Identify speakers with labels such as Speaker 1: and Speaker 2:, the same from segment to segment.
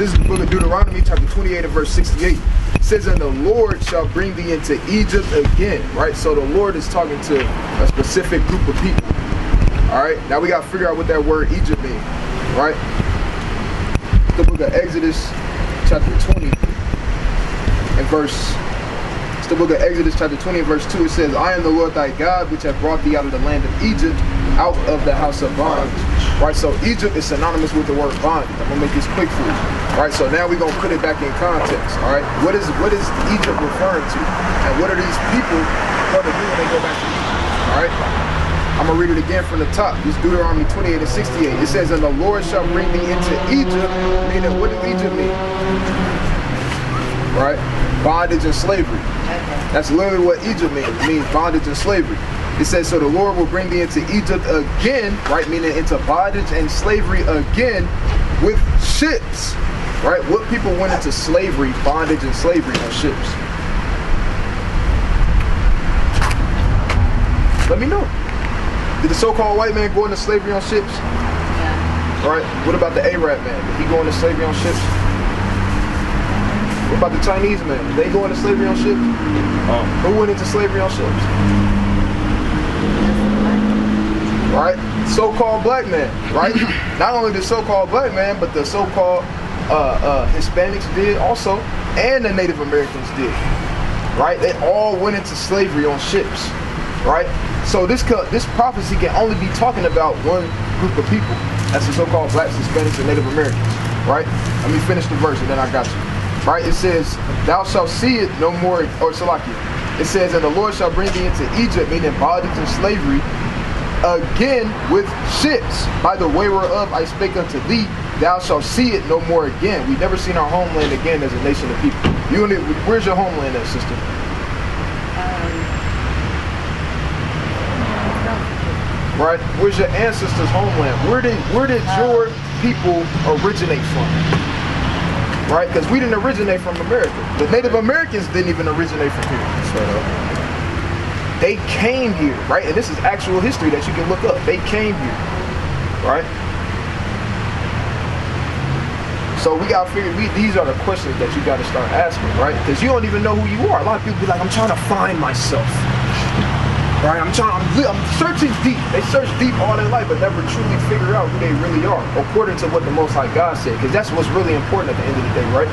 Speaker 1: This is the book of Deuteronomy, chapter 28 and verse 68. It says, and the Lord shall bring thee into Egypt again, right? So the Lord is talking to a specific group of people. All right, now we got to figure out what that word Egypt means, right? The book of Exodus, chapter 20 and verse. It's the book of Exodus, chapter 20 and verse 2. It says, I am the Lord thy God, which hath brought thee out of the land of Egypt, out of the house of bondage. Right, so Egypt is synonymous with the word bondage. I'm gonna make this quick for you. All right, so now we're gonna put it back in context. All right, what is Egypt referring to, and what are these people going to do when they go back to Egypt? All right, I'm gonna read it again from the top. This is Deuteronomy 28 and 68. It says, and the Lord shall bring thee into Egypt. Meaning, what does Egypt mean? Right, bondage and slavery. That's literally what Egypt means. It means bondage and slavery. It says, so the Lord will bring thee into Egypt again, right? Meaning into bondage and slavery again with ships, right? What people went into slavery, bondage and slavery on ships? Let me know. Did the so-called white man go into slavery on ships? Yeah. Right? What about the Arab man? Did he go into slavery on ships? What about the Chinese man? Did they go into slavery on ships? Who went into slavery on ships? Right? So-called black man, right? Not only the so-called black man, but the so-called Hispanics did also, and the Native Americans did. Right? They all went into slavery on ships. Right? So this prophecy can only be talking about one group of people. That's the so-called blacks, Hispanics, and Native Americans. Right? Let me finish the verse and then I got you. Right? It says, thou shalt see it no more, or Salakia. It says, and the Lord shall bring thee into Egypt, meaning bondage and slavery, again with ships. By the way whereof I spake unto thee, thou shalt see it no more again. We've never seen our homeland again as a nation of people. Where's your homeland at, sister? Right? Where's your ancestors' homeland? Where did your people originate from? Right? Because we didn't originate from America. The Native Americans didn't even originate from here. They came here, right? And this is actual history that you can look up. They came here, right? So we gotta figure, these are the questions that you gotta start asking, right? Because you don't even know who you are. A lot of people be like, I'm trying to find myself. Right? I'm searching deep. They search deep all their life, but never truly figure out who they really are, according to what the Most High God said. Because that's what's really important at the end of the day, right?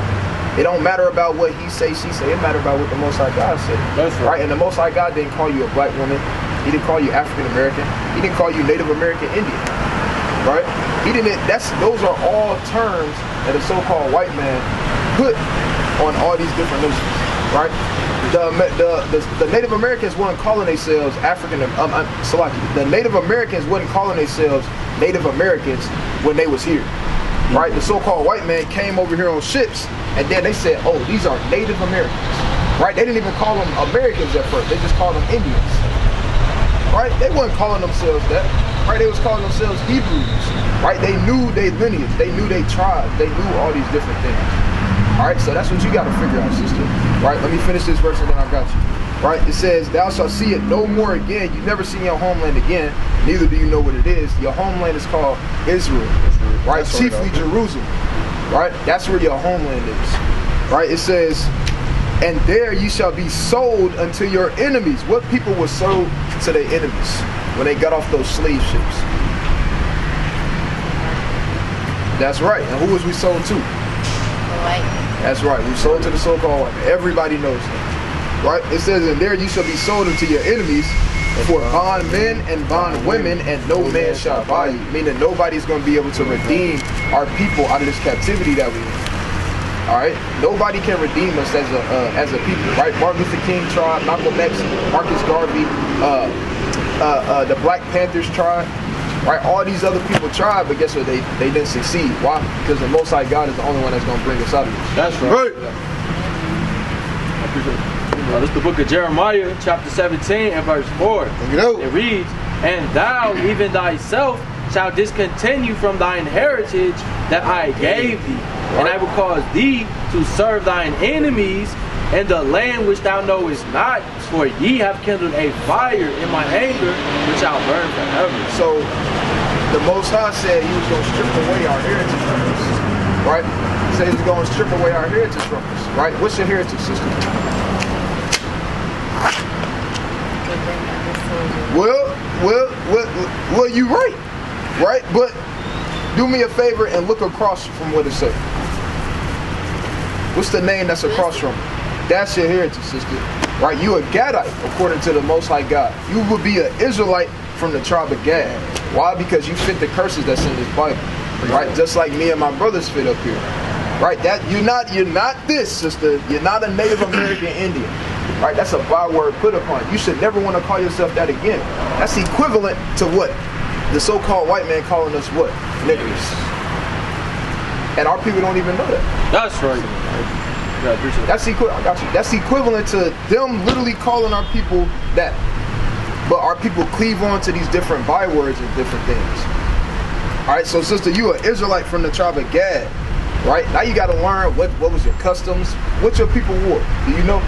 Speaker 1: It don't matter about what he say, she say. It matter about what the Most High God said. That's right. And the Most High God didn't call you a black woman. He didn't call you African American. He didn't call you Native American Indian. Right? He didn't. Those are all terms that a so-called white man put on all these different nations. Right? The Native Americans weren't calling themselves the Native Americans wasn't calling themselves Native Americans when they was here. Right? The so-called white man came over here on ships, and then they said, oh, these are Native Americans. Right? They didn't even call them Americans at first. They just called them Indians. Right? They weren't calling themselves that. Right? They was calling themselves Hebrews. Right? They knew their lineage. They knew their tribe. They knew all these different things. All right? So that's what you got to figure out, sister. Right? Let me finish this verse and then I got you. Right? It says, thou shalt see it no more again. You've never seen your homeland again. Neither do you know what it is. Your homeland is called Israel. Right? That's chiefly right. Jerusalem. Right? That's where your homeland is. Right? It says, and there you shall be sold unto your enemies. What people were sold to their enemies when they got off those slave ships? That's right. And who was we sold to? White. That's right. We sold to the so-called white man. Everybody knows that. Right? It says, and there you shall be sold unto your enemies for bondmen and bondwomen, and no man shall buy you. Meaning nobody's going to be able to redeem our people out of this captivity that we're in. All right, nobody can redeem us as a people, right? Martin Luther King tribe, Malcolm X, Marcus Garvey, the Black Panthers tribe, right? All these other people tried, but guess what? They didn't succeed. Why? Because the Most High God is the only one that's going to bring us out of this.
Speaker 2: That's right. This is the book of Jeremiah, chapter 17 and verse 4. It reads, and thou, even thyself, shalt discontinue from thine heritage that I gave thee. And I will cause thee to serve thine enemies in the land which thou knowest not, for ye have kindled a fire in my anger, which I'll burn forever.
Speaker 1: So the Most High said he was going to strip away our heritage from us. Right? He say it's going to strip away our heritage from us, right? What's your heritage, sister? Well, you right? But do me a favor and look across from what it says. What's the name that's across from it? That's your heritage, sister. Right? You a Gadite, according to the Most High God. You would be an Israelite from the tribe of Gad. Why? Because you fit the curses that's in this Bible. Right? Just like me and my brothers fit up here. Right? That you're not this, sister. You're not a Native American Indian. Right? That's a byword put upon you. You should never want to call yourself that again. That's equivalent to what? The so-called white man calling us what? Niggers. And our people don't even know that.
Speaker 2: That's right. Yeah,
Speaker 1: I got you. That's equivalent to them literally calling our people that. But our people cleave on to these different bywords and different things. Alright, so sister, you an Israelite from the tribe of Gad. Right? Now you gotta learn what was your customs, what your people wore. Do you know?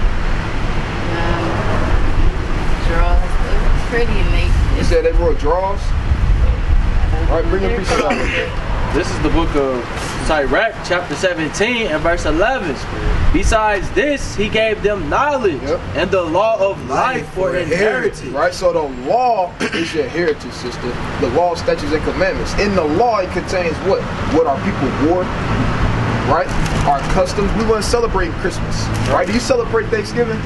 Speaker 3: Draws. It was pretty amazing.
Speaker 1: You said they wore draws? Alright, bring your piece of that.
Speaker 2: This is the book of Sirach, chapter 17 and verse 11. Besides this, he gave them knowledge and the law of life for inheritance.
Speaker 1: Right, so the law is your heritage, sister. The law, statutes, and commandments. In the law, it contains what? What our people wore, right? Our customs. We want to celebrate Christmas, right? Do you celebrate Thanksgiving?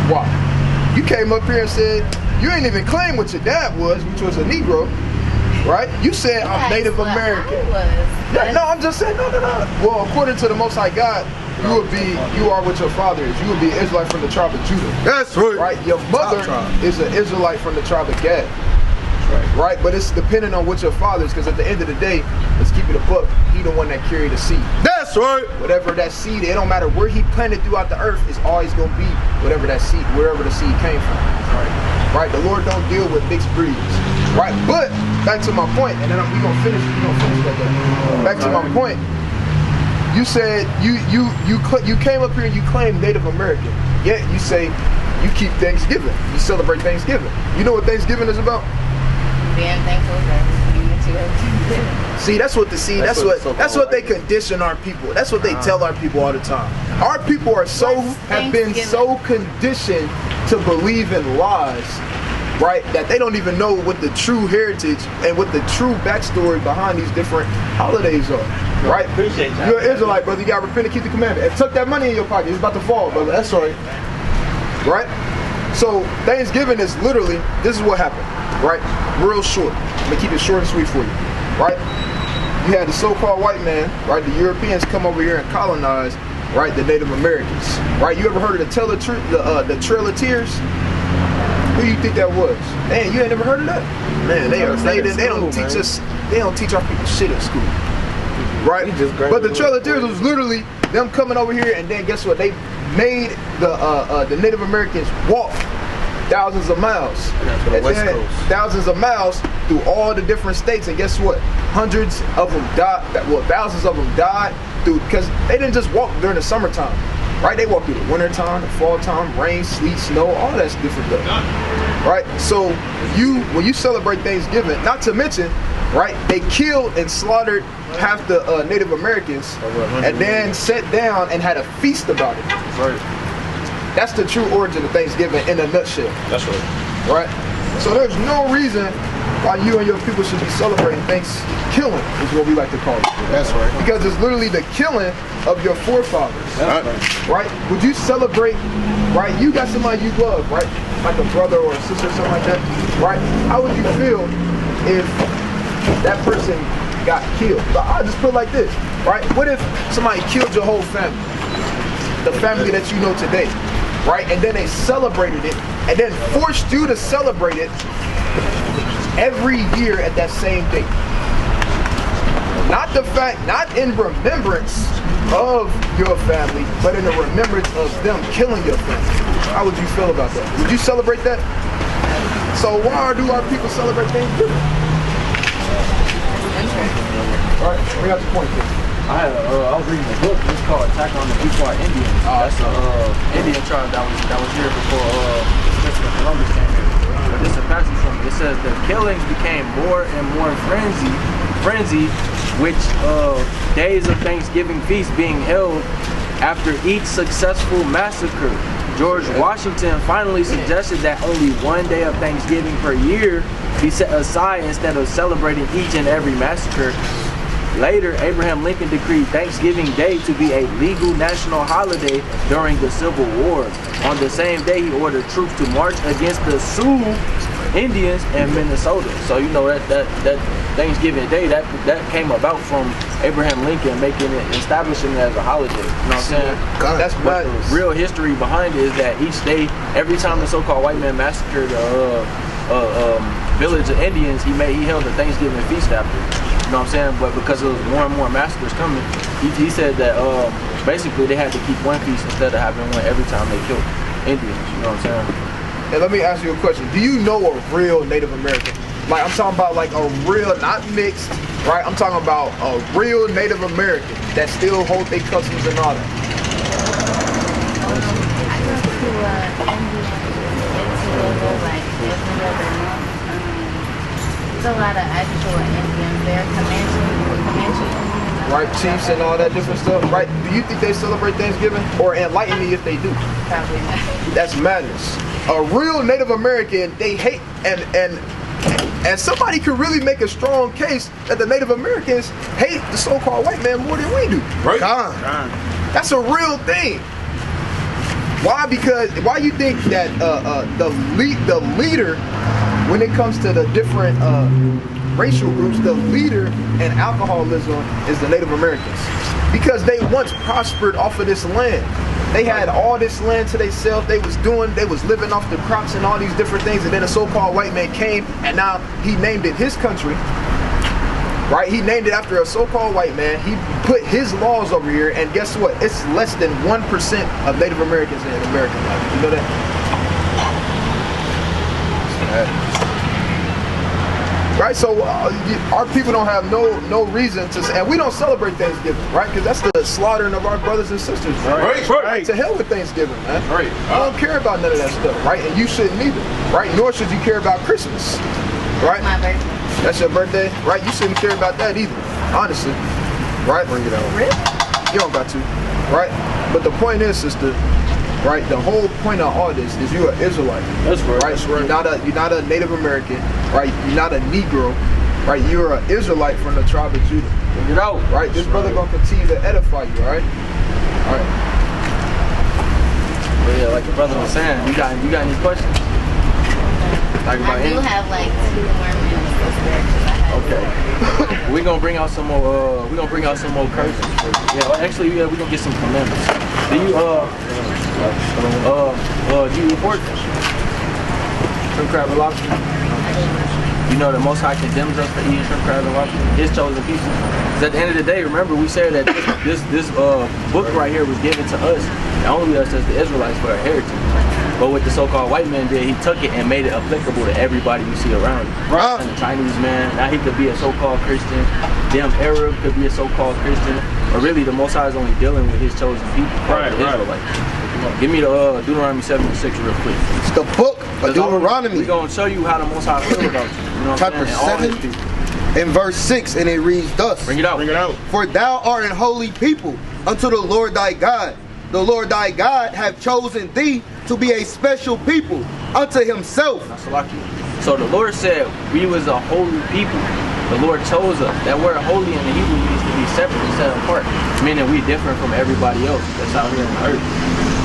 Speaker 1: Why? You came up here and said, you ain't even claim what your dad was, which was a Negro. Right? You said I'm Native American. Yeah, no, I'm just saying, no. Well, according to the Most High God, you are what your father is. You would be an Israelite from the tribe of Judah.
Speaker 4: That's right.
Speaker 1: Right? Your mother is an Israelite from the tribe of Gad. Right? But it's depending on what your father is, because at the end of the day, let's keep it a book. He the one that carried the seed.
Speaker 4: That's right.
Speaker 1: Whatever that seed, it don't matter where he planted throughout the earth, it's always gonna be whatever that seed, wherever the seed came from. Right? The Lord don't deal with mixed breeds. Right? But back to my point, and then we gonna finish that. Back to my point. You said you came up here and you claimed Native American. Yet you say you keep Thanksgiving. You celebrate Thanksgiving. You know what Thanksgiving is about?
Speaker 3: Being thankful for
Speaker 1: See, that's what they condition our people. That's what they tell our people all the time. Our people have been so conditioned to believe in lies, right, that they don't even know what the true heritage and what the true backstory behind these different holidays are. Right?
Speaker 2: Appreciate that.
Speaker 1: You're an Israelite, brother. You gotta repent and keep the commandment. And tuck that money in your pocket. It's about to fall, brother. That's right. Right? So Thanksgiving is literally, this is what happened. Right? Real short. I'm gonna keep it short and sweet for you. Right? You had the so-called white man, right? The Europeans come over here and colonize, right, the Native Americans. Right? You ever heard of the Trail of Tears? Who do you think that was? Man, you ain't never heard of that? Man, they don't teach our people shit at school. Right? But the Trail of Tears was literally them coming over here, and then guess what? They made the Native Americans walk thousands of miles. Thousands of miles through all the different states, and guess what? Hundreds of them died. Well, thousands of them died because they didn't just walk during the summertime. Right? They walk through the winter time, the fall time, rain, sleet, snow, all that's different stuff. Right? So when you celebrate Thanksgiving, not to mention, right, they killed and slaughtered half the Native Americans and then sat down and had a feast about it.
Speaker 4: Right.
Speaker 1: That's the true origin of Thanksgiving in a nutshell.
Speaker 4: That's right.
Speaker 1: Right? So there's no reason why you and your people should be celebrating Thanksgiving, is what we like to call it.
Speaker 4: That's right.
Speaker 1: Because it's literally the killing of your forefathers. Right? Would you celebrate, right? You got somebody you love, right? Like a brother or a sister or something like that, right? How would you feel if that person got killed? But I'll just put it like this, right? What if somebody killed your whole family? The family that you know today, right? And then they celebrated it and then forced you to celebrate it every year at that same date. Not in remembrance of your family, but in the remembrance of them killing your family. How would you feel about that? Would you celebrate that? So why do our people celebrate Thanksgiving? All right, bring out your point, please.
Speaker 2: I was reading a book. It's called Attack on the Pequot Indians. That's an Indian tribe that was here before Christopher Columbus came here. But this is a passage from it. It says the killings became more and more frenzy, which days of Thanksgiving feast being held after each successful massacre. George Washington finally suggested that only one day of Thanksgiving per year be set aside instead of celebrating each and every massacre. Later, Abraham Lincoln decreed Thanksgiving Day to be a legal national holiday during the Civil War. On the same day, he ordered troops to march against the Sioux Indians in Minnesota. So you know that Thanksgiving Day that came about from Abraham Lincoln establishing it as a holiday. You know what I'm saying?
Speaker 1: God, that's
Speaker 2: but the real history behind it is that each day, every time the so-called white man massacred village of Indians, he held a Thanksgiving feast after. You know what I'm saying? But because there was more and more massacres coming, he said that basically they had to keep one feast instead of having one every time they killed Indians. You know what I'm saying?
Speaker 1: And let me ask you a question. Do you know a real Native American? Like, I'm talking about like a real, not mixed, right? I'm talking about a real Native American that still hold their customs and all that.
Speaker 3: I go to Indian, like every other month. There's a lot of actual Indians there, Comanche Indians.
Speaker 1: Right, chiefs and all that different stuff, right? Do you think they celebrate Thanksgiving? Or enlighten me if they do.
Speaker 3: Probably not.
Speaker 1: That's madness. A real Native American, they hate, and somebody could really make a strong case that the Native Americans hate the so-called white man more than we do.
Speaker 4: Right.
Speaker 1: That's a real thing. Why? Because why you think that the leader, when it comes to the different racial groups, the leader in alcoholism is the Native Americans? Because they once prospered off of this land. They had all this land to themselves. They was living off the crops and all these different things. And then a so-called white man came, and now he named it his country. Right? He named it after a so-called white man. He put his laws over here, and guess what? It's less than 1% of Native Americans in American life. You know that? Right, so our people don't have no reason to, and we don't celebrate Thanksgiving, right? Because that's the slaughtering of our brothers and sisters, right? To hell with Thanksgiving, man.
Speaker 2: Right.
Speaker 1: I don't care about none of that stuff, right? And you shouldn't either, right? Nor should you care about Christmas, right?
Speaker 3: My birthday.
Speaker 1: That's your birthday, right? You shouldn't care about that either, honestly, right? Bring it out.
Speaker 3: Really?
Speaker 1: You don't got to, right? But the point is, sister, right? The whole point of all this is you're an Israelite.
Speaker 2: That's right.
Speaker 1: Right? You're not a Native American, right? You're not a Negro, right? You're an Israelite from the tribe of Judah.
Speaker 2: Bring it out.
Speaker 1: Right? This brother gonna continue to edify you, all right? All right.
Speaker 2: But yeah, like the brother was saying, you got any questions? Like about
Speaker 3: I do have like 2 more minutes to spare because I have.
Speaker 2: Okay. We're gonna bring out some more. We're gonna bring out some more curses. Yeah. Actually, we're gonna get some commandments. Do you do you report shrimp, crab, and lobster? You know the Most High condemns us for eating shrimp, crab, and lobster. His chosen people. Because at the end of the day, remember we said that this book right here was given to us, and only us as the Israelites for our heritage. But what the so-called white man did, he took it and made it applicable to everybody you see around you.
Speaker 4: Right.
Speaker 2: And the Chinese man, now he could be a so-called Christian. Damn Arab could be a so-called Christian. But really, the Most High is only dealing with his chosen people, the Israelites. Give me the Deuteronomy 7:6 real quick.
Speaker 4: It's the book of Deuteronomy.
Speaker 2: We're going to show you how the Most High feel about you. You know what
Speaker 4: Chapter
Speaker 2: I'm saying?
Speaker 4: 7 and verse 6, and it reads thus.
Speaker 2: Bring it out.
Speaker 4: Bring it out. For thou art an holy people unto the Lord thy God. The Lord thy God hath chosen thee to be a special people unto himself.
Speaker 2: So the Lord said we was a holy people. The Lord chose us. That word holy in the Hebrew means to be separate and set apart, meaning we different from everybody else that's out here on the earth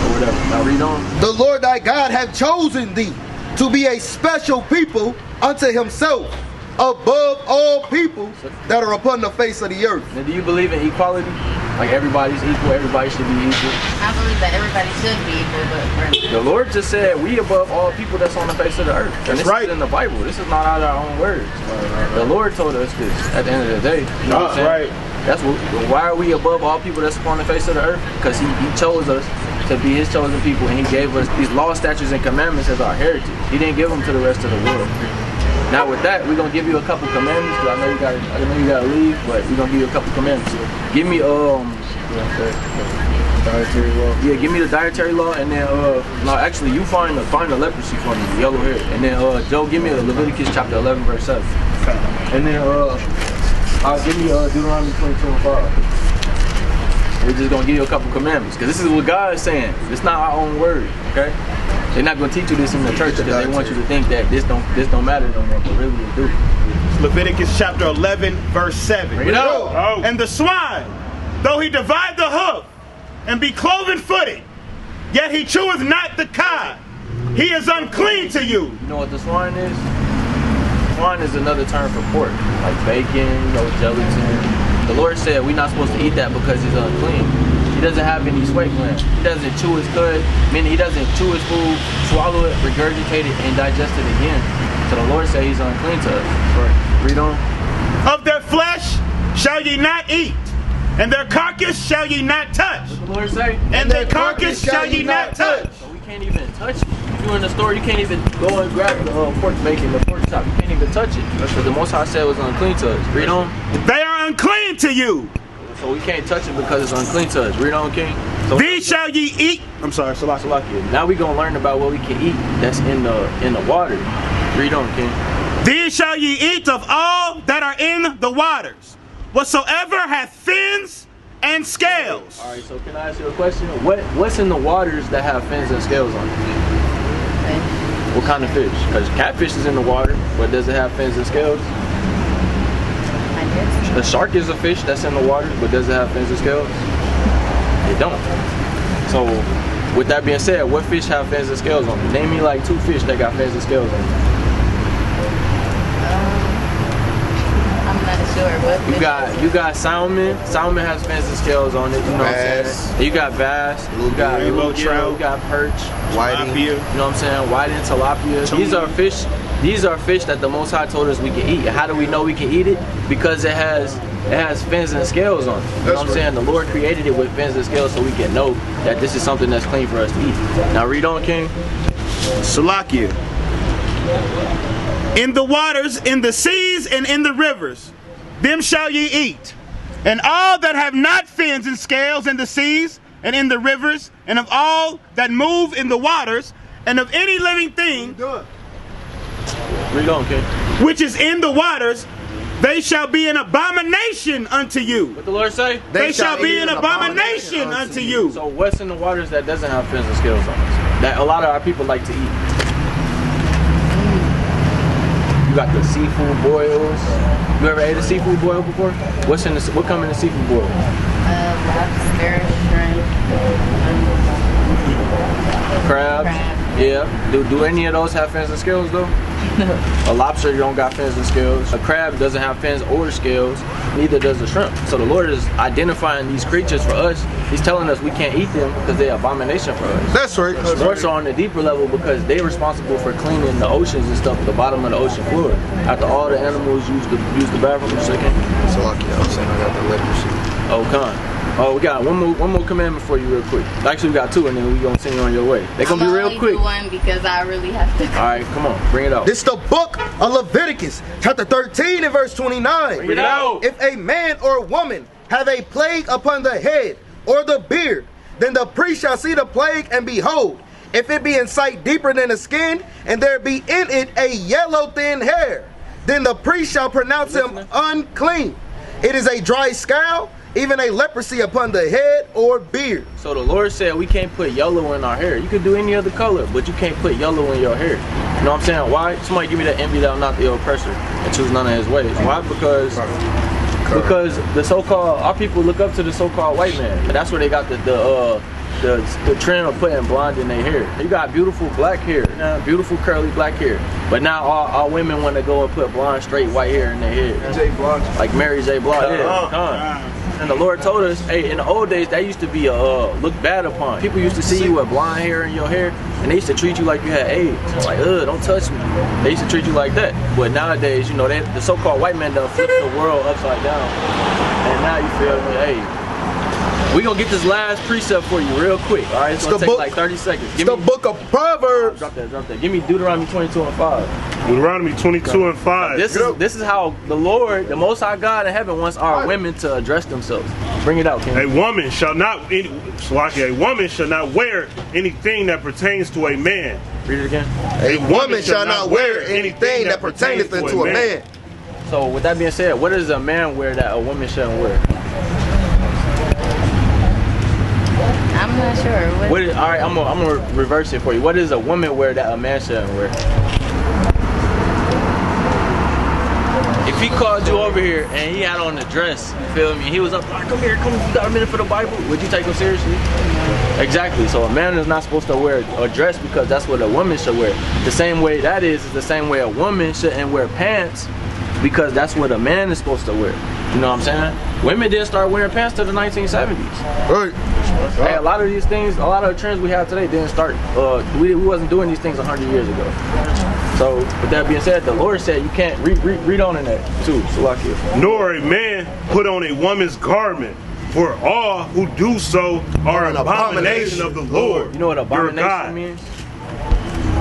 Speaker 2: or whatever. Now read on.
Speaker 4: The Lord thy God hath chosen thee to be a special people unto himself, above all people that are upon the face of the earth.
Speaker 2: Now, do you believe in equality? Like everybody's equal, everybody should be equal?
Speaker 3: I believe that everybody should be equal, but
Speaker 2: the Lord just said we above all people that's on the face of the earth. And this is in the Bible. This is not out of our own words. The Lord told us this at the end of the day. You know what I'm saying? That's why are we above all people that's upon the face of the earth? Because he chose us to be his chosen people, and he gave us these laws, statutes, and commandments as our heritage. He didn't give them to the rest of the world. Now with that, we're gonna give you a couple commandments. Cause I know you gotta leave, but we're gonna give you a couple commandments. Give me dietary law. Yeah, give me the dietary law, and then no, actually you find the leprosy for me, the yellow hair, and then Joe, give me Leviticus chapter 11 verse 7, and then give me Deuteronomy 22:5. We're just gonna give you a couple commandments, because this is what God is saying. It's not our own word, okay? They're not gonna teach you this in the church because they want you to think that this don't matter no more, but really it do.
Speaker 5: Leviticus chapter 11, verse 7.
Speaker 2: Bring it out.
Speaker 5: And the swine, though he divide the hoof and be cloven-footed, yet he cheweth not the cud, he is unclean to you.
Speaker 2: You know what the swine is? Swine is another term for pork, like bacon, gelatin. The Lord said we're not supposed to eat that because he's unclean. He doesn't have any sweat glands. He doesn't chew his cud, meaning he doesn't chew his food, swallow it, regurgitate it, and digest it again. So the Lord said he's unclean to us. Right. Read on.
Speaker 5: Of their flesh shall ye not eat, and their carcass shall ye not touch.
Speaker 2: What the Lord say?
Speaker 5: And their carcass shall ye not touch.
Speaker 2: So we can't even touch it. If you're in the store, you can't even go and grab the pork bacon, the pork chop. You can't even touch it. Because the Most High said it was unclean to us. Read on.
Speaker 5: They are unclean to you.
Speaker 2: So we can't touch it because it's unclean to us. Read on, King. So
Speaker 5: These shall ye eat. I'm sorry, Salakia.
Speaker 2: Now we gonna learn about what we can eat that's in the water. Read on, King.
Speaker 5: These shall ye eat of all that are in the waters, whatsoever hath fins and scales.
Speaker 2: All right, so can I ask you a question? What's in the waters that have fins and scales on it?
Speaker 3: Fish.
Speaker 2: What kind of fish? Because catfish is in the water, but does it have fins and scales?
Speaker 3: I guess.
Speaker 2: The shark is a fish that's in the water, but does it have fins and scales? It don't. So, with that being said, what fish have fins and scales on them? Name me like 2 fish that got fins and scales on them.
Speaker 3: I'm not sure. What
Speaker 2: You got salmon. Salmon has fins and scales on it. You know what I'm saying? You got bass. You got
Speaker 5: rainbow
Speaker 2: bluegill,
Speaker 5: trout.
Speaker 2: You got perch.
Speaker 5: Whiting.
Speaker 2: You know what I'm saying? Whiting, tilapia. These are fish. These are fish that the Most High told us we can eat. How do we know we can eat it? Because it has fins and scales on it. You know what I'm saying? The Lord created it with fins and scales so we can know that this is something that's clean for us to eat. Now read on, King.
Speaker 5: Salakia. In the waters, in the seas, and in the rivers, them shall ye eat. And all that have not fins and scales in the seas and in the rivers, and of all that move in the waters, and of any living thing
Speaker 2: Read on, King.
Speaker 5: which is in the waters, they shall be an abomination unto you.
Speaker 2: What the Lord say?
Speaker 5: They shall be an abomination unto you.
Speaker 2: So what's in the waters that doesn't have fins and scales on it? That a lot of our people like to eat. You got the seafood boils. You ever ate a seafood boil before? What come in the seafood boil?
Speaker 3: Lobster, shrimp,
Speaker 2: Crabs.
Speaker 3: crab.
Speaker 2: Yeah. Do any of those have fins and scales though? A lobster don't got fins and scales. A crab doesn't have fins or scales. Neither does a shrimp. So the Lord is identifying these creatures for us. He's telling us we can't eat them because they're abomination for us.
Speaker 4: That's right.
Speaker 2: More so on the deeper level because they're responsible for cleaning the oceans and stuff at the bottom of the ocean floor. After all the animals use the bathroom, second.
Speaker 4: So lucky, I'm saying I got the leprosy.
Speaker 2: Oh, con. Oh, we got one more commandment for you real quick. Actually, we got 2 and then we gonna send you on your way. They're gonna be real quick.
Speaker 3: Do one because I really have to.
Speaker 2: All right, come on, bring it out.
Speaker 4: This is the book of Leviticus, chapter 13 and verse 29.
Speaker 2: Bring it out.
Speaker 4: If a man or woman have a plague upon the head or the beard, then the priest shall see the plague, and behold, if it be in sight deeper than the skin, and there be in it a yellow thin hair, then the priest shall pronounce him unclean. It is a dry scale, even a leprosy upon the head or beard.
Speaker 2: So the Lord said we can't put yellow in our hair. You can do any other color, but you can't put yellow in your hair. You know what I'm saying? Why? Somebody give me that envy thou not the oppressor and choose none of his ways. Why? Because the so-called, our people look up to the so-called white man. And that's where they got the trend of putting blonde in their hair. You got beautiful black hair, beautiful curly black hair. But now all women want to go and put blonde, straight white hair in their hair. Like Mary J. Blige. Yeah, and the Lord told us, hey, in the old days, that used to be looked bad upon. People used to see you with blonde hair in your hair, and they used to treat you like you had AIDS. Like, don't touch me. They used to treat you like that. But nowadays, you know, the so-called white man done flipped the world upside down. And now you feel me, hey, we gonna get this last precept for you real quick. All right, it's gonna take like 30 seconds.
Speaker 4: It's the book of Proverbs.
Speaker 2: Drop that. Give me Deuteronomy 22 and 5.
Speaker 6: Deuteronomy 22 and 5.
Speaker 2: This is how the Lord, the Most High God in heaven, wants our women to address themselves. Bring it out, King.
Speaker 6: A woman shall not wear anything that pertains to a man.
Speaker 2: Read it again.
Speaker 4: A woman shall not wear anything that pertaineth unto a man.
Speaker 2: So with that being said, what does a man wear that a woman shouldn't wear?
Speaker 3: I'm not sure.
Speaker 2: What is, all right, I'm gonna reverse it for you. What does a woman wear that a man shouldn't wear? If he called you over here and he had on a dress, you feel me? He was up, all right, come here, come, you got a minute for the Bible? Would you take him seriously? Exactly. So a man is not supposed to wear a dress because that's what a woman should wear. The same way that is the same way a woman shouldn't wear pants because that's what a man is supposed to wear. You know what I'm saying? Women didn't start wearing pants till the 1970s.
Speaker 4: Right.
Speaker 2: Hey, a lot of these things, a lot of the trends we have today didn't start, we wasn't doing these things 100 years ago. So, with that being said, the Lord said you can't read on in that too. So
Speaker 6: nor a man put on a woman's garment, for all who do so are an abomination of the Lord.
Speaker 2: You know what abomination means?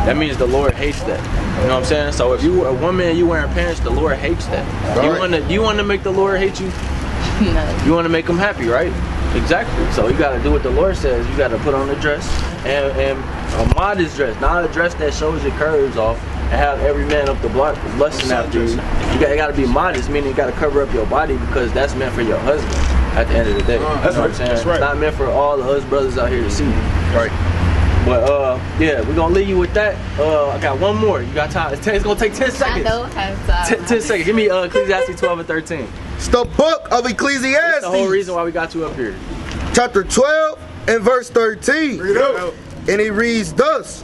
Speaker 2: That means the Lord hates that. You know what I'm saying? So if you were a woman and you wearing pants, the Lord hates that. Right. You want to make the Lord hate you? No. You want to make him happy, right? Exactly. So you got to do what the Lord says. You got to put on a dress and a modest dress, not a dress that shows your curves off and have every man up the block lusting after you. You got to be modest, meaning you got to cover up your body because that's meant for your husband at the end of the day. That's what I'm saying. That's right. It's not meant for all the us brothers out here to see.
Speaker 4: Right.
Speaker 2: But yeah, we're gonna leave you with that. I got one more. You got time? It's gonna take 10 seconds.
Speaker 3: I don't have time.
Speaker 2: 10 seconds. Give me Ecclesiastes 12 and 13.
Speaker 4: It's the book of Ecclesiastes.
Speaker 2: That's the whole reason why we got you up here.
Speaker 4: Chapter 12 and verse 13. And it reads thus: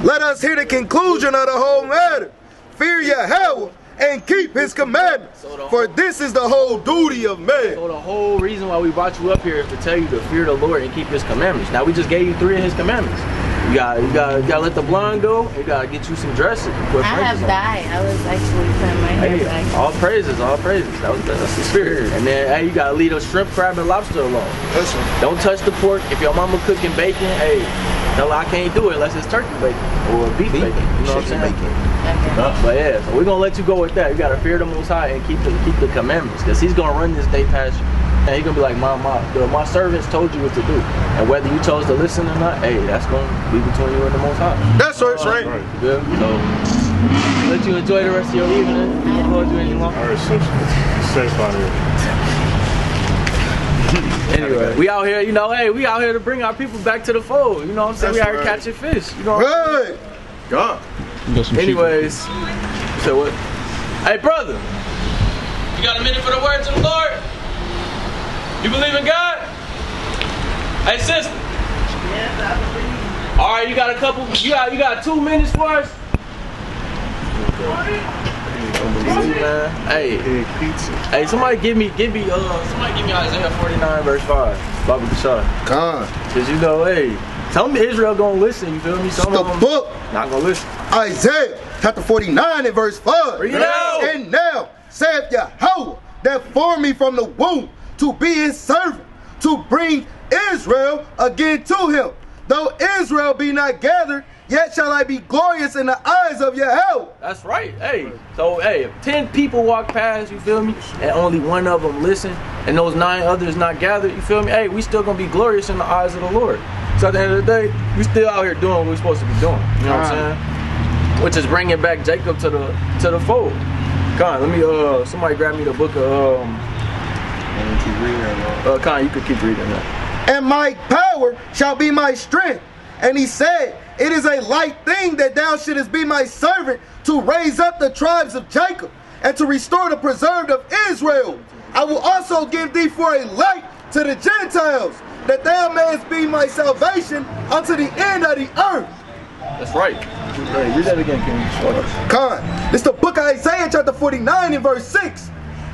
Speaker 4: let us hear the conclusion of the whole matter. Fear Yahweh and keep his commandments, for this is the whole duty of man.
Speaker 2: So the whole reason why we brought you up here is to tell you to fear the Lord and keep his commandments. Now we just gave you 3 of his commandments. You gotta let the blonde go. You gotta get you some dresses.
Speaker 3: I have dyed. I was actually putting my hair back.
Speaker 2: All praises, all praises. That's the spirit. And then hey, you gotta leave those shrimp, crab, and lobster alone. Don't touch the pork. If your mama cooking bacon, hey, tell her I can't do it unless it's turkey bacon or beef bacon. You know what I'm saying? But yeah, so we're gonna let you go with that. You gotta fear the Most High and keep the commandments, because he's gonna run this day past you. And he's gonna be like, my servants told you what to do. And whether you chose to listen or not, hey, that's gonna be between you and the Most High.
Speaker 4: That's right, that's right.
Speaker 2: Good. So let you enjoy the rest of your evening. We won't hold you any longer.
Speaker 6: All right, safe out here.
Speaker 2: Anyway, we out here, you know, hey, we out here to bring our people back to the fold. You know what I'm saying? We out here catching fish. You know what I'm saying?
Speaker 4: God.
Speaker 2: Anyways, so what? Hey, brother, you got a minute for the words of the Lord? You believe in God? Hey, sister.
Speaker 3: Yes, I believe.
Speaker 2: All right, you got a couple. You got 2 minutes for us. Hey, somebody give me Isaiah 49 verse 5. Baba Kashar.
Speaker 4: God.
Speaker 2: Cause you know, hey, some Israel gonna listen. You feel me? Some
Speaker 4: the
Speaker 2: of them
Speaker 4: book.
Speaker 2: not gonna listen.
Speaker 4: Isaiah chapter 49 and verse 5.
Speaker 2: Bring it out.
Speaker 4: And now saith Yahweh that formed me from the womb to be his servant, to bring Israel again to him. Though Israel be not gathered, yet shall I be glorious in the eyes of Yahweh.
Speaker 2: That's right. Hey, so hey, if 10 people walk past, you feel me, and only one of them listen, and those 9 others not gathered, you feel me? Hey, we still gonna be glorious in the eyes of the Lord. So at the end of the day, we still out here doing what we're supposed to be doing. You know what I'm saying? Which is bringing back Jacob to the fold. Con, let me somebody grab me the book of Con, you could keep reading that.
Speaker 4: And my power shall be my strength. And he said, it is a light thing that thou shouldest be my servant to raise up the tribes of Jacob and to restore the preserved of Israel. I will also give thee for a light to the Gentiles, that thou mayest be my salvation unto the end of the earth.
Speaker 2: That's right. Read that again, King.
Speaker 4: Con, this is the book of Isaiah chapter 49 and verse 6.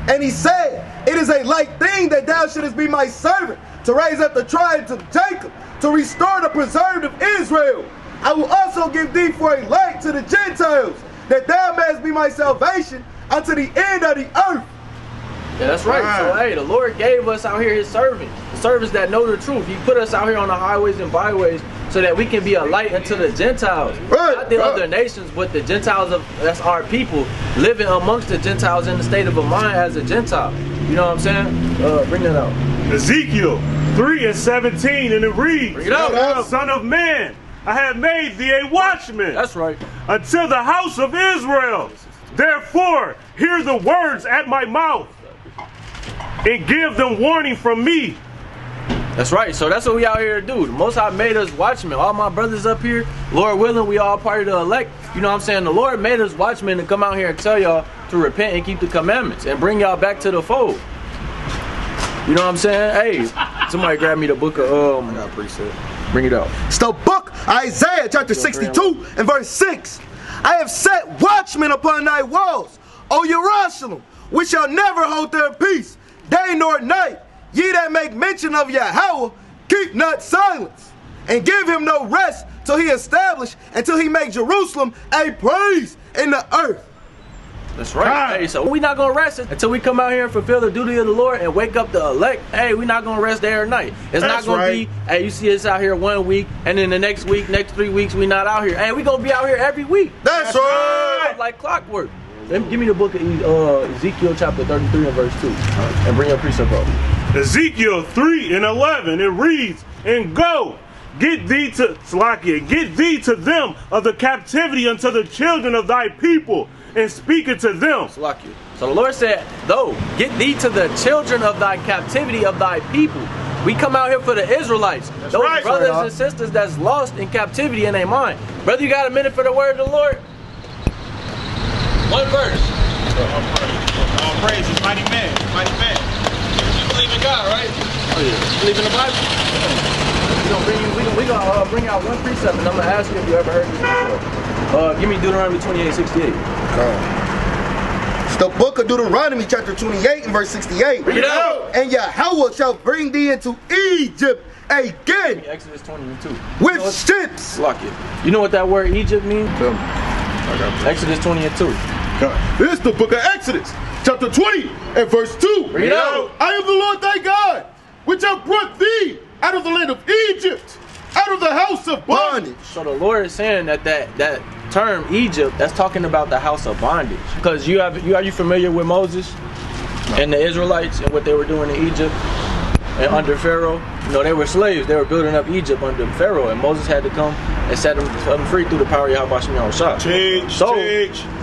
Speaker 4: And he said, it is a light thing that thou shouldest be my servant to raise up the tribes of Jacob, to restore the preserved of Israel. I will also give thee for a light to the Gentiles, that thou mayest be my salvation unto the end of the earth.
Speaker 2: Yeah, that's right. So hey, the Lord gave us out here his servants, the servants that know the truth. He put us out here on the highways and byways so that we can be a light unto the Gentiles. Not the other nations, but the Gentiles that's our people, living amongst the Gentiles in the state of a mind as a Gentile. You know what I'm saying? Bring that out.
Speaker 6: Ezekiel 3 and 17, and it reads,
Speaker 2: Bring it out.
Speaker 6: Son of man, I have made thee a watchman.
Speaker 2: That's right.
Speaker 6: Until the house of Israel. Therefore, hear the words at my mouth, and give them warning from me.
Speaker 2: That's right. So that's what we out here to do. The Most High made us watchmen. All my brothers up here, Lord willing, we all part of the elect. You know what I'm saying? The Lord made us watchmen to come out here and tell y'all to repent and keep the commandments and bring y'all back to the fold. You know what I'm saying? Hey, somebody grab me the book of I got a precept. Bring it out.
Speaker 4: It's the book Isaiah chapter 62 and verse 6. I have set watchmen upon thy walls, O Jerusalem, which shall never hold their peace, day nor night. Ye that make mention of Yahweh, keep not silence, and give him no rest till he establish, until he make Jerusalem a praise in the earth.
Speaker 2: That's right. Hey, so we not gonna rest until we come out here and fulfill the duty of the Lord and wake up the elect. Hey, we not gonna rest day or night. It's not gonna be, hey, you see us out here 1 week, and then the next week, next 3 weeks, we not out here. Hey, we gonna be out here every week.
Speaker 4: That's right.
Speaker 2: Like clockwork. Give me the book of Ezekiel chapter 33 and verse 2, and bring your precept up.
Speaker 6: Ezekiel 3:11, it reads, and go, get thee to Slakia, get thee to them of the captivity unto the children of thy people, and speak it to them.
Speaker 2: Slakia. So the Lord said, though, get thee to the children of thy captivity of thy people. We come out here for the Israelites. Those brothers and sisters that's lost in captivity in their mind. Brother, you got a minute for the word of the Lord? One verse.
Speaker 5: All praises, mighty man, mighty man.
Speaker 2: You believe in God, right? Oh yeah. You believe in the Bible? We gonna bring out one precept, and I'm gonna ask you if you ever heard this before. Give me Deuteronomy 28:68.
Speaker 4: It's the book of Deuteronomy chapter 28 and verse 68.
Speaker 2: Bring it out.
Speaker 4: And Yahweh shall bring thee into Egypt again.
Speaker 2: Exodus 22.
Speaker 4: With ships.
Speaker 2: You know what that word Egypt means? Exodus 20:2.
Speaker 7: This is the book of Exodus, chapter 20 and verse 2.
Speaker 2: Bring it out.
Speaker 7: I am the Lord thy God, which have brought thee out of the land of Egypt, out of the house of bondage.
Speaker 2: So the Lord is saying that term Egypt, that's talking about the house of bondage. Because are you familiar with Moses and the Israelites and what they were doing in Egypt and under Pharaoh? You know, they were slaves. They were building up Egypt under Pharaoh, and Moses had to come and set them free through the power of Yahweh Shem Yahushua. So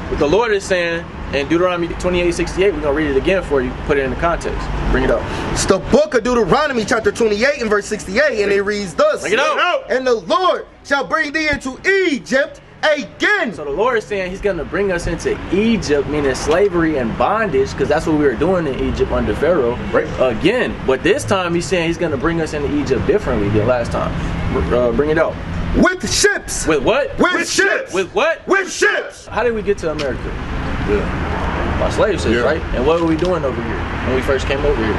Speaker 2: what the Lord is saying in Deuteronomy 28:68, we're gonna read it again for you, put it in the context. Bring it up.
Speaker 4: It's the book of Deuteronomy chapter 28 and verse 68, and it reads thus.
Speaker 2: Bring it out.
Speaker 4: And the Lord shall bring thee into Egypt again.
Speaker 2: So the Lord is saying he's gonna bring us into Egypt, meaning slavery and bondage, because that's what we were doing in Egypt under Pharaoh. Again, but this time he's saying he's gonna bring us into Egypt differently than last time. Bring it out.
Speaker 4: With ships.
Speaker 2: With what?
Speaker 4: With ships.
Speaker 2: With what?
Speaker 4: With ships.
Speaker 2: How did we get to America? By slave ships, right? And what were we doing over here when we first came over here?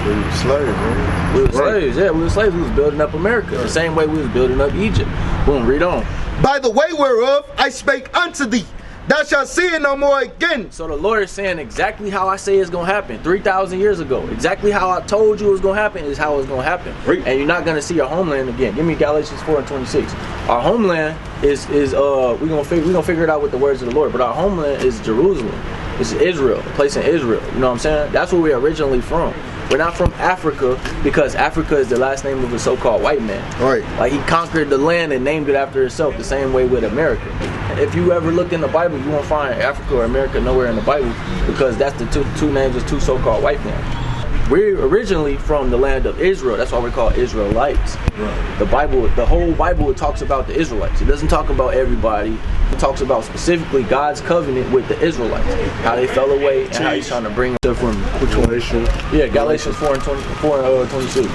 Speaker 7: We were slaves, right?
Speaker 2: We were slaves, yeah, we were slaves. We was building up America the same way we was building up Egypt. Boom, read on.
Speaker 4: By the way whereof I spake unto thee, thou shalt see it no more again.
Speaker 2: So the Lord is saying exactly how I say it's going to happen 3,000 years ago. Exactly how I told you it was going to happen is how it's going to happen. And you're not going to see your homeland again. Give me Galatians 4:26. Our homeland is we're going to figure it out with the words of the Lord, but our homeland is Jerusalem. It's Israel, a place in Israel. You know what I'm saying? That's where we're originally from. We're not from Africa because Africa is the last name of a so-called white man.
Speaker 4: Right.
Speaker 2: Like he conquered the land and named it after himself, the same way with America. If you ever look in the Bible, you won't find Africa or America nowhere in the Bible because that's the two names of two so-called white men. We're originally from the land of Israel. That's why we're called Israelites. Right. The Bible, the whole Bible, it talks about the Israelites. It doesn't talk about everybody. It talks about specifically God's covenant with the Israelites, how they fell away, and how He's trying to bring them from.
Speaker 7: Which one?
Speaker 2: Yeah, Galatians 4:26.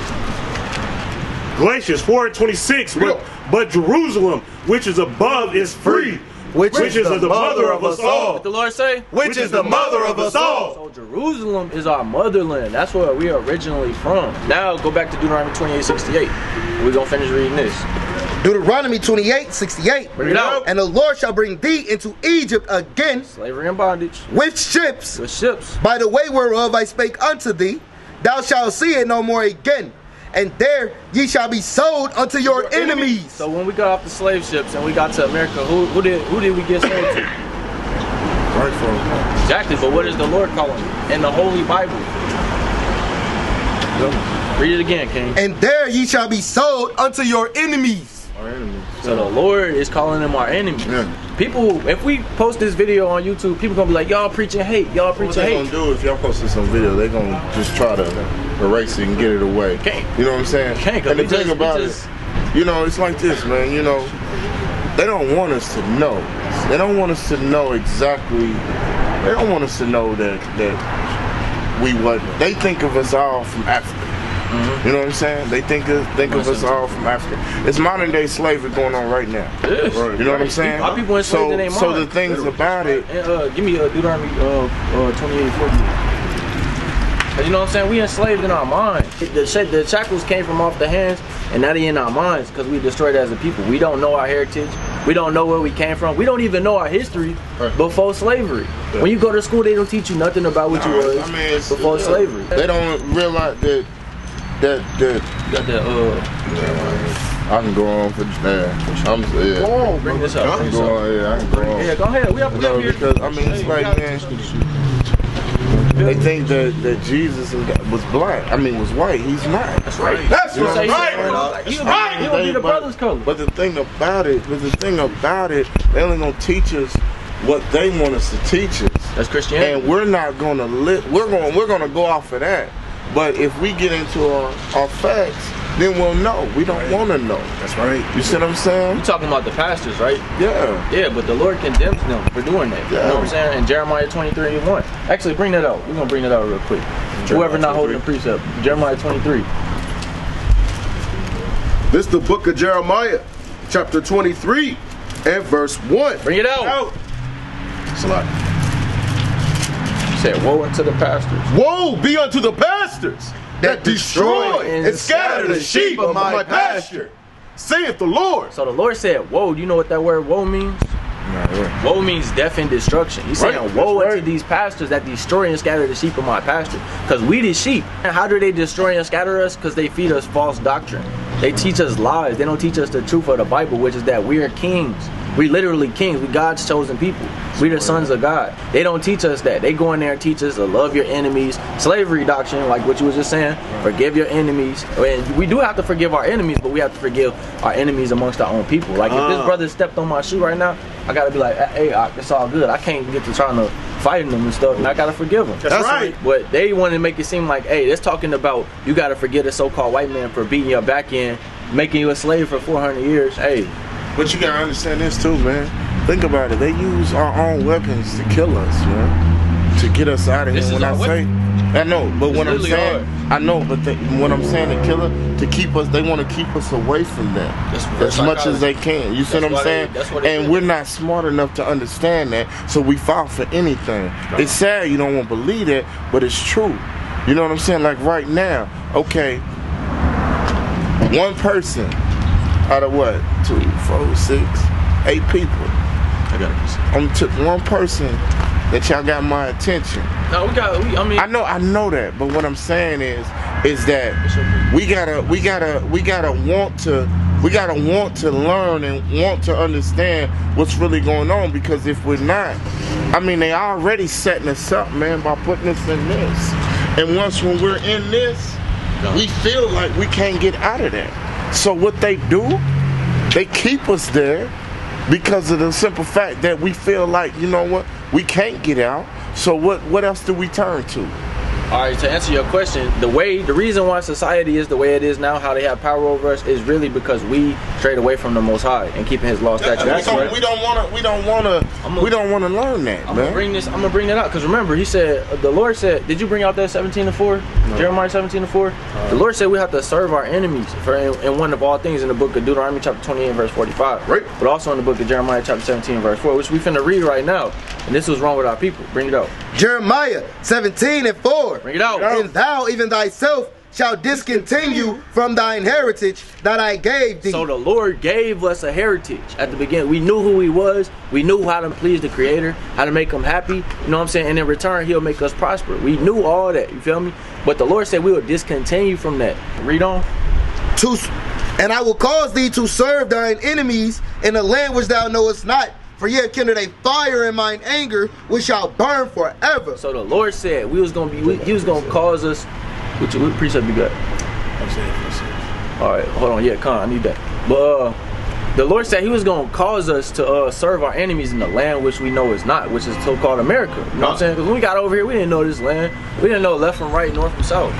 Speaker 6: Galatians 4:26. But Jerusalem, which is above, is free. Which is the mother of us all.
Speaker 2: What the Lord say?
Speaker 6: Which is the mother of us all.
Speaker 2: So Jerusalem is our motherland. That's where we are originally from. Now go back to Deuteronomy 28:68. We're going to finish reading this.
Speaker 4: Deuteronomy 28:68.
Speaker 2: Bring it out.
Speaker 4: And the Lord shall bring thee into Egypt again.
Speaker 2: Slavery and bondage.
Speaker 4: With ships.
Speaker 2: With ships.
Speaker 4: By the way whereof I spake unto thee, thou shalt see it no more again. And there ye shall be sold unto your enemies.
Speaker 2: So when we got off the slave ships and we got to America, who did we get sold to?
Speaker 7: Right for
Speaker 2: Exactly, but what is the Lord calling in the Holy Bible? Read it again, King.
Speaker 4: And there ye shall be sold unto your enemies.
Speaker 2: Our enemies. So the Lord is calling them our enemies. People, if we post this video on YouTube, people gonna be like, y'all preaching hate, y'all preaching hate.
Speaker 7: What they gonna do if y'all posted some video? They gonna just try to erase it and get it away.
Speaker 2: Can't.
Speaker 7: You know what I'm saying?
Speaker 2: Can't.
Speaker 7: And the thing about it, you know, it's like this, man. You know, they don't want us to know. They don't want us to know exactly. They don't want us to know that we wasn't. They think of us all from Africa. You know what I'm saying? They think of us all from Africa. It's modern day slavery going on right now.
Speaker 2: It is.
Speaker 7: You know what I'm saying?
Speaker 2: Our people enslaved in their
Speaker 7: So
Speaker 2: mind.
Speaker 7: the things about it.
Speaker 2: And, give me Deuteronomy 28:14. You know what I'm saying? We enslaved in our minds. The shackles came from off the hands, and now they in our minds because we destroyed as a people. We don't know our heritage. We don't know where we came from. We don't even know our history before slavery. Yeah. When you go to school, they don't teach you nothing about what you was before slavery.
Speaker 7: They don't realize that I can go on for
Speaker 2: Go on, bring this up.
Speaker 7: I can go on.
Speaker 2: Yeah, go ahead. We up here.
Speaker 7: Because I mean, it's like, man, they think that Jesus was black. I mean, was white. He's not.
Speaker 2: That's right.
Speaker 7: That's right.
Speaker 2: He'll be the brother's color.
Speaker 7: But the thing about it, they only gonna teach us what they want us to teach us.
Speaker 2: That's Christianity.
Speaker 7: And we're not gonna we're gonna go off of that. But if we get into our facts, then we'll know. We don't want to know.
Speaker 1: That's right.
Speaker 7: You see what I'm saying?
Speaker 2: You talking about the pastors, right?
Speaker 7: Yeah.
Speaker 2: Yeah, but the Lord condemns them for doing that.
Speaker 7: Yeah.
Speaker 2: You know what I'm saying? In Jeremiah 23:1. Actually, bring that out. We're going to bring that out real quick. Whoever not holding the precept. Jeremiah 23.
Speaker 4: This is the book of Jeremiah, chapter 23 and verse 1.
Speaker 2: Bring it out.
Speaker 1: It's a lot.
Speaker 2: Said, woe unto the pastors.
Speaker 4: Woe be unto the pastors that destroy and scatter the sheep of my pasture, saith the Lord.
Speaker 2: So the Lord said, woe. Do you know what that word woe means? Woe means death and destruction. He's saying, woe unto these pastors that destroy and scatter the sheep of my pasture. Because we the sheep. And how do they destroy and scatter us? Because they feed us false doctrine. They teach us lies. They don't teach us the truth of the Bible, which is that we are kings. We literally kings. We God's chosen people. We the sons of God. They don't teach us that. They go in there and teach us to love your enemies. Slavery doctrine, like what you was just saying. Forgive your enemies. And we do have to forgive our enemies, but we have to forgive our enemies amongst our own people. Like if this brother stepped on my shoe right now, I gotta be like, hey, it's all good. I can't get to trying to fighting them and stuff, and I gotta forgive them.
Speaker 1: That's right.
Speaker 2: But they want to make it seem like, hey, that's talking about you gotta forgive a so-called white man for beating your back end, making you a slave for 400 years. Hey.
Speaker 7: But you gotta understand this too, man. Think about it. They use our own weapons to kill us, man. To get us out of here. When I know, but when I'm saying, when I'm saying to kill us, to keep us, they want to keep us away from that as much as they can. You see what I'm saying? And we're not smart enough to understand that, so we fall for anything. It's sad you don't want to believe that, but it's true. You know what I'm saying? Like right now, okay, one person out of what? 2, 4, 6, 8 people.
Speaker 2: I got it.
Speaker 7: I'm took one person that y'all got my attention.
Speaker 2: No,
Speaker 7: I know that, but what I'm saying is that we gotta want to learn and want to understand what's really going on, because if we're not, I mean, they already setting us up, man, by putting us in this. And when we're in this, we feel like we can't get out of that. So what they do, they keep us there because of the simple fact that we feel like, you know what, we can't get out. So what else do we turn to?
Speaker 2: All right, to answer your question, the reason why society is the way it is now, how they have power over us, is really because we strayed away from the Most High and keeping His law, statutes.
Speaker 7: We don't want to learn that.
Speaker 2: I'm gonna bring that out, because remember, He said, the Lord said, did you bring out that 17:4? No. Jeremiah 17:4. The Lord said we have to serve our enemies in one of all things in the book of Deuteronomy chapter 28 verse 45. Right. But also in the book of Jeremiah chapter 17 verse 4, which we finna read right now. And this was wrong with our people. Bring it out.
Speaker 4: Jeremiah 17:4.
Speaker 2: Bring it out.
Speaker 4: And thou even thyself shalt discontinue from thine heritage that I gave thee.
Speaker 2: So the Lord gave us a heritage at the beginning. We knew who He was. We knew how to please the Creator, how to make Him happy. You know what I'm saying? And in return, He'll make us prosper. We knew all that. You feel me? But the Lord said we will discontinue from that. Read on.
Speaker 4: And I will cause thee to serve thine enemies in a land which thou knowest not. For ye have kindled a fire in mine anger, which shall burn forever.
Speaker 2: So the Lord said He was gonna cause us. What precept you got?
Speaker 1: I'm saying.
Speaker 2: All right, hold on. Yeah, Con, I need that. But The Lord said he was going to cause us to serve our enemies in the land which we know is not, which is so-called America. You know what I'm saying? Because when we got over here, we didn't know this land. We didn't know left from right, north from south.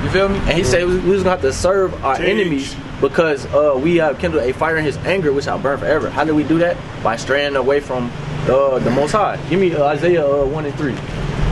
Speaker 2: You feel me? And he said we was going to have to serve our enemies because we have kindled a fire in his anger, which shall burn forever. How do we do that? By straying away from the Most High. Give me Isaiah 1 and 3.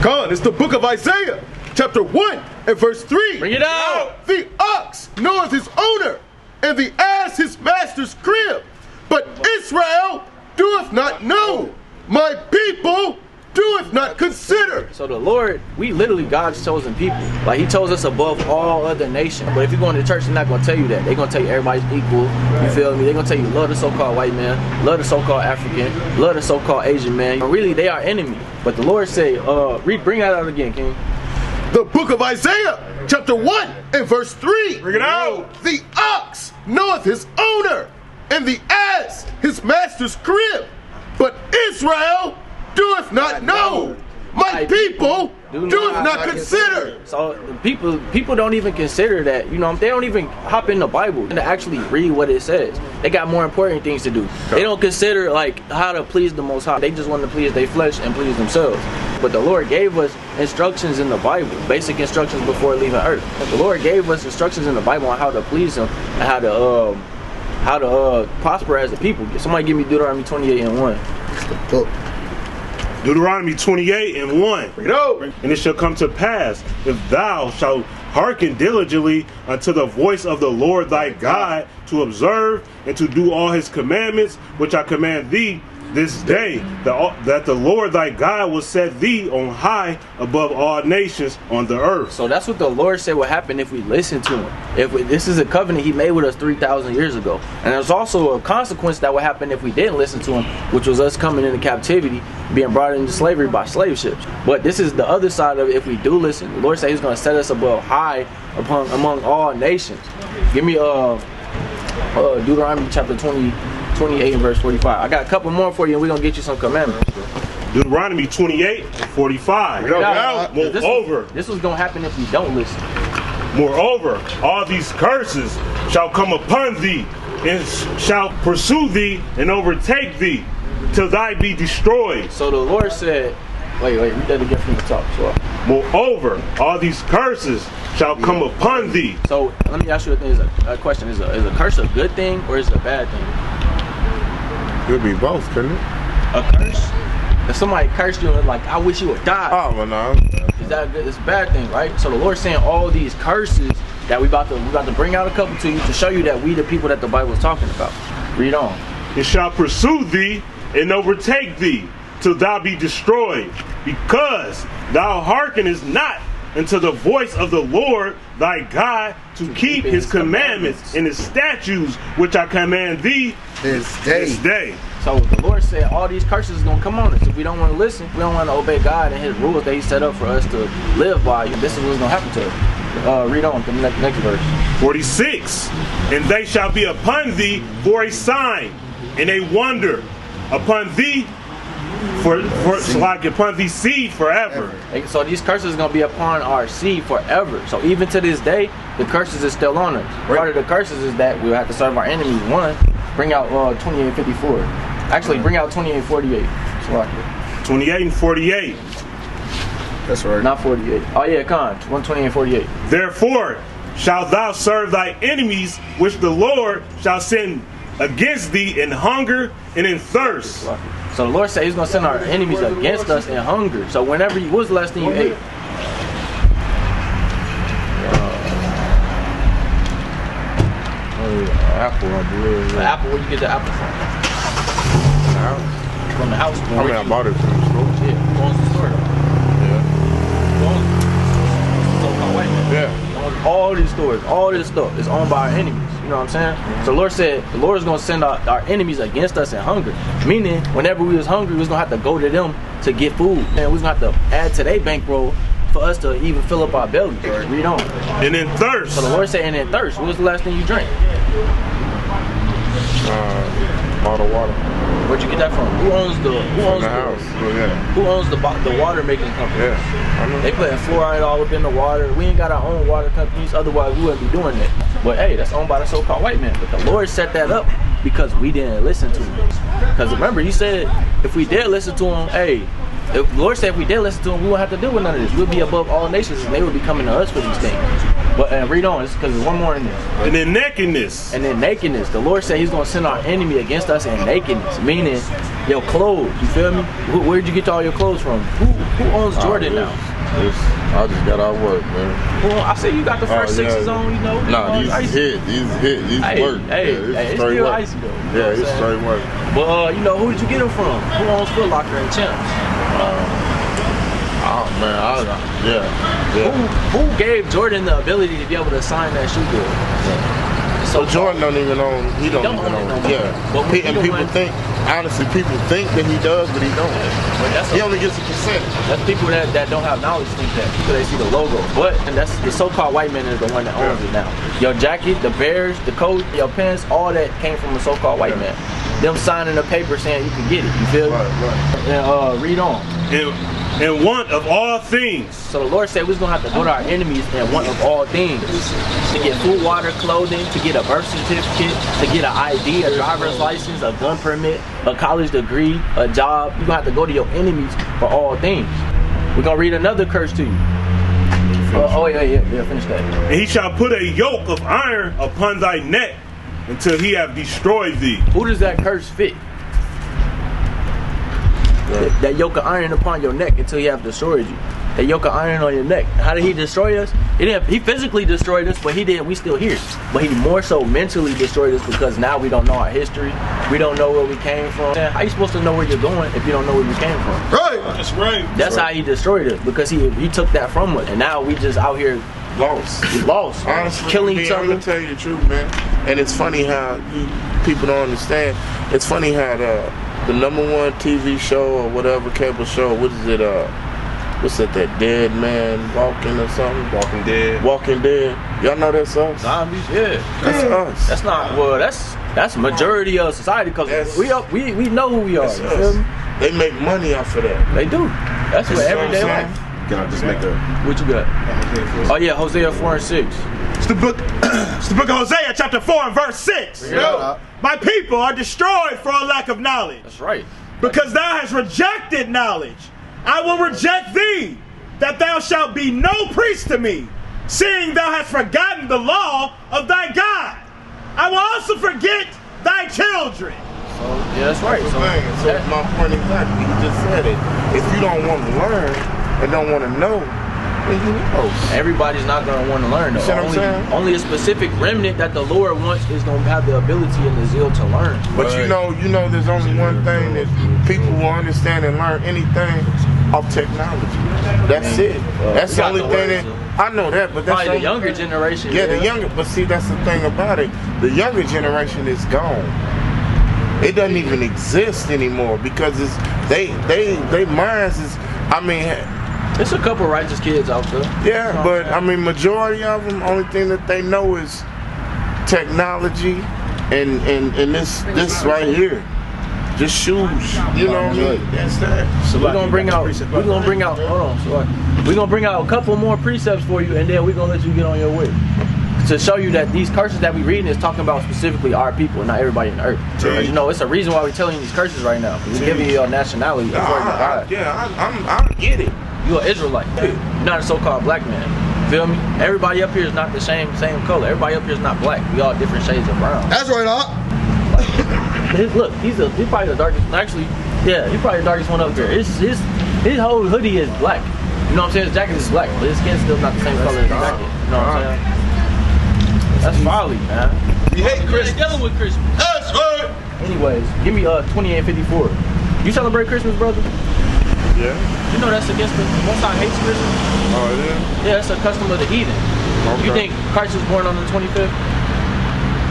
Speaker 8: Con, it's the book of Isaiah, chapter 1 and verse 3.
Speaker 2: Bring it out.
Speaker 8: The ox knoweth his owner, and the ass his master's crib. But Israel doeth not know. My people doeth not consider.
Speaker 2: So the Lord, we literally God's chosen people. Like he chose us above all other nations. But if you go into church, they're not going to tell you that. They're going to tell you everybody's equal. You feel me? They're going to tell you love the so-called white man, love the so-called African, love the so-called Asian man. But really, they are enemy. But the Lord say, bring that out again, King.
Speaker 8: The book of Isaiah, chapter 1 and verse 3.
Speaker 6: Bring it out.
Speaker 8: The ox knoweth his owner, and the ass his master's crib. But Israel doeth not know. My people doeth not consider.
Speaker 2: So people don't even consider that. You know, they don't even hop in the Bible and actually read what it says. They got more important things to do. They don't consider like how to please the Most High. They just want to please their flesh and please themselves. But the Lord gave us instructions in the Bible, basic instructions before leaving earth. The Lord gave us instructions in the Bible on how to please him and how to prosper as a people. Somebody give me Deuteronomy 28 and 1.
Speaker 6: Deuteronomy 28 and 1. And it shall come to pass, if thou shalt hearken diligently unto the voice of the Lord thy God, to observe and to do all his commandments, which I command thee this day, that the Lord thy God will set thee on high above all nations on the earth.
Speaker 2: So that's what the Lord said would happen if we listen to him. This is a covenant he made with us 3,000 years ago. And there's also a consequence that would happen if we didn't listen to him, which was us coming into captivity, being brought into slavery by slave ships. But this is the other side of it. If we do listen, the Lord said he's going to set us above high among all nations. Give me Deuteronomy chapter 28 and verse 45. I got a couple more for you and we're going to get you some commandments.
Speaker 6: Deuteronomy 28 and 45. Moreover,
Speaker 2: this was going to happen if we don't listen.
Speaker 6: Moreover, all these curses shall come upon thee and shall pursue thee and overtake thee till thy be destroyed.
Speaker 2: So the Lord said, wait, read that again from the top. So,
Speaker 6: moreover, all these curses shall come upon thee.
Speaker 2: So let me ask you a question. Is a curse a good thing or is it a bad thing?
Speaker 7: Could be both, couldn't it?
Speaker 2: A curse? If somebody cursed you and like, I wish you would die.
Speaker 7: Oh, well, no.
Speaker 2: Is that good? It's a bad thing, right? So the Lord's saying all these curses that we about to bring out a couple to you to show you that we the people that the Bible is talking about. Read on.
Speaker 6: It shall pursue thee and overtake thee till thou be destroyed, because thou hearkenest not unto the voice of the Lord thy God to keep his commandments and his statutes which I command thee this day.
Speaker 2: So the Lord said all these curses is going to come on us. If we don't want to listen, we don't want to obey God and his rules that he set up for us to live by, this is what's going to happen to us. Read on to the next verse.
Speaker 6: 46. And they shall be upon thee for a sign and a wonder upon thee upon thee seed forever.
Speaker 2: So these curses are going to be upon our seed forever. So even to this day, the curses is still on us. Part of the curses is that we'll have to serve our enemies. One, bring out 28:54. Actually, bring out 28:48.
Speaker 6: 28 and 48.
Speaker 2: That's right. Not 48. Oh yeah, con. 128 and 48.
Speaker 6: Therefore shalt thou serve thy enemies, which the Lord shall send against thee in hunger and in thirst.
Speaker 2: So the Lord said he's going to send our enemies against us in hunger. So whenever what was the last thing you ate?
Speaker 7: Apple, I believe.
Speaker 2: The apple, where'd you get the apple from? From the house.
Speaker 7: I mean, I bought it from the store.
Speaker 2: Yeah, who owns the store though?
Speaker 7: Yeah.
Speaker 2: Who owns it? So-called white man.
Speaker 7: Yeah.
Speaker 2: All these stores, all this stuff is owned by our enemies. You know what I'm saying? So the Lord said the Lord is going to send our enemies against us in hunger. Meaning, whenever we was hungry, we was going to have to go to them to get food. And we was going to have to add to their bankroll for us to even fill up our bellies. Read on.
Speaker 6: And in thirst.
Speaker 2: So the Lord said, and in thirst. What was the last thing you drank?
Speaker 7: Bottled water.
Speaker 2: Where'd you get that from? Who owns the
Speaker 7: house? Yeah.
Speaker 2: Who owns the water making company?
Speaker 7: Yeah. I know.
Speaker 2: They putting fluoride all up in the water. We ain't got our own water companies, otherwise we wouldn't be doing that. But hey, that's owned by the so-called white man. But the Lord set that up because we didn't listen to him. Because remember, he said if we did listen to him, hey, if the Lord said if we did listen to him, we wouldn't have to deal with none of this. We'll be above all nations, and they would be coming to us for these things. But read on, because there's one more in there.
Speaker 6: And then nakedness.
Speaker 2: And then nakedness. The Lord said He's gonna send our enemy against us in nakedness, meaning your clothes. You feel me? Where'd you get all your clothes from? Who owns Jordan now?
Speaker 7: I just got out of work, man.
Speaker 2: Well, I say you got the first sixes on, you know.
Speaker 7: Nah, these work.
Speaker 2: It's still
Speaker 7: work.
Speaker 2: icy though.
Speaker 7: Yeah, it's straight work.
Speaker 2: But you know, who did you get them from? Who owns Foot Locker and Champs?
Speaker 7: Oh man, yeah.
Speaker 2: Who gave Jordan the ability to be able to sign that shoe deal? Yeah.
Speaker 7: So Jordan don't even own. He don't even own.
Speaker 2: No
Speaker 7: Yeah.
Speaker 2: But
Speaker 7: And people think, honestly, people think that he does, but he don't.
Speaker 2: But
Speaker 7: he only gets a percentage.
Speaker 2: That's people that don't have knowledge think that because they see the logo. But and that's the so-called white man is the one that owns it now. Your jacket, the Bears, the coat, your pants, all that came from a so-called white man. Them signing a paper saying you can get it. You feel me?
Speaker 7: Right.
Speaker 2: And read on.
Speaker 6: And want of all things.
Speaker 2: So the Lord said we was gonna have to go to our enemies and want of all things. To get food, water, clothing, to get a birth certificate, to get an ID, a driver's license, a gun permit, a college degree, a job. You're gonna have to go to your enemies for all things. We're gonna read another curse to you. Yeah, finish that.
Speaker 6: And he shall put a yoke of iron upon thy neck until he have destroyed thee.
Speaker 2: Who does that curse fit? That yoke of iron upon your neck until he have destroyed you. That yoke of iron on your neck. How did he destroy us? He physically destroyed us, but we still here. But he more so mentally destroyed us because now we don't know our history. We don't know where we came from. How you supposed to know where you're going if you don't know where you came from?
Speaker 8: Right.
Speaker 6: That's right.
Speaker 2: That's how he destroyed us because he took that from us. And now we just out here lost.
Speaker 7: Honestly,
Speaker 2: killing each
Speaker 7: I'm
Speaker 2: other.
Speaker 7: gonna tell you the truth, man. And it's funny how people don't understand. It's funny how the #1 TV show or whatever cable show, what is it? What's that Dead Man Walking or something? Walking Dead. Y'all know that's us?
Speaker 2: Zombies, yeah.
Speaker 7: That's us.
Speaker 2: That's not that's majority of society because we know who we are.
Speaker 7: That's
Speaker 2: You feel me?
Speaker 7: They make money off of that.
Speaker 2: They do. That's what everyday life.
Speaker 8: Can I just make a...
Speaker 2: What you got? Oh yeah, Hosea 4:6.
Speaker 5: It's the book of Hosea, chapter 4 and verse 6. My people are destroyed for a lack of knowledge.
Speaker 2: That's right.
Speaker 5: Because thou hast rejected knowledge, I will reject thee, that thou shalt be no priest to me, seeing thou hast forgotten the law of thy God. I will also forget thy children.
Speaker 2: So yeah, that's right.
Speaker 7: So my point exactly, he just said it. If you don't want to learn and don't want to know, then you know.
Speaker 2: Everybody's not going to want to learn though.
Speaker 7: You see what I'm saying?
Speaker 2: Only a specific remnant that the Lord wants is going to have the ability and the zeal to learn.
Speaker 7: But you know, there's only one thing that people will understand and learn anything off technology. That's it. That's the only thing that I know that. But that's
Speaker 2: probably the younger generation.
Speaker 7: Yeah, the younger. But see, that's the thing about it. The younger generation is gone. It doesn't even exist anymore because it's they minds is. I mean.
Speaker 2: There's a couple righteous kids out there.
Speaker 7: Yeah, but I mean, majority of them, only thing that they know is technology and this right here, just shoes. You know what I mean? That's that.
Speaker 2: So we're gonna bring out. Hold on. So we're gonna bring out a couple more precepts for you, and then we're gonna let you get on your way to show you that these curses that we reading is talking about specifically our people, not everybody on earth. You know, it's a reason why we're telling you these curses right now. We're giving you your nationality.
Speaker 7: I get it.
Speaker 2: You're an Israelite. You're not a so-called black man. Feel me? Everybody up here is not the same color. Everybody up here is not black. We all different shades of brown.
Speaker 8: That's right,
Speaker 2: Look, he's probably the darkest. Actually, yeah, he's probably the darkest one up here. His whole hoodie is black. You know what I'm saying? His jacket is black, but his skin's still not the same color as the jacket. You know what I'm saying? That's folly, man.
Speaker 8: We hate Christmas.
Speaker 2: Dealing with Christmas.
Speaker 8: That's right.
Speaker 2: Anyways, give me 2854. You celebrate Christmas, brother?
Speaker 7: Yeah.
Speaker 2: You know that's against the Most High hates Christmas.
Speaker 7: Oh, yeah?
Speaker 2: Yeah, it's a custom of the heathen.
Speaker 7: Okay.
Speaker 2: You think Christ was born on the 25th?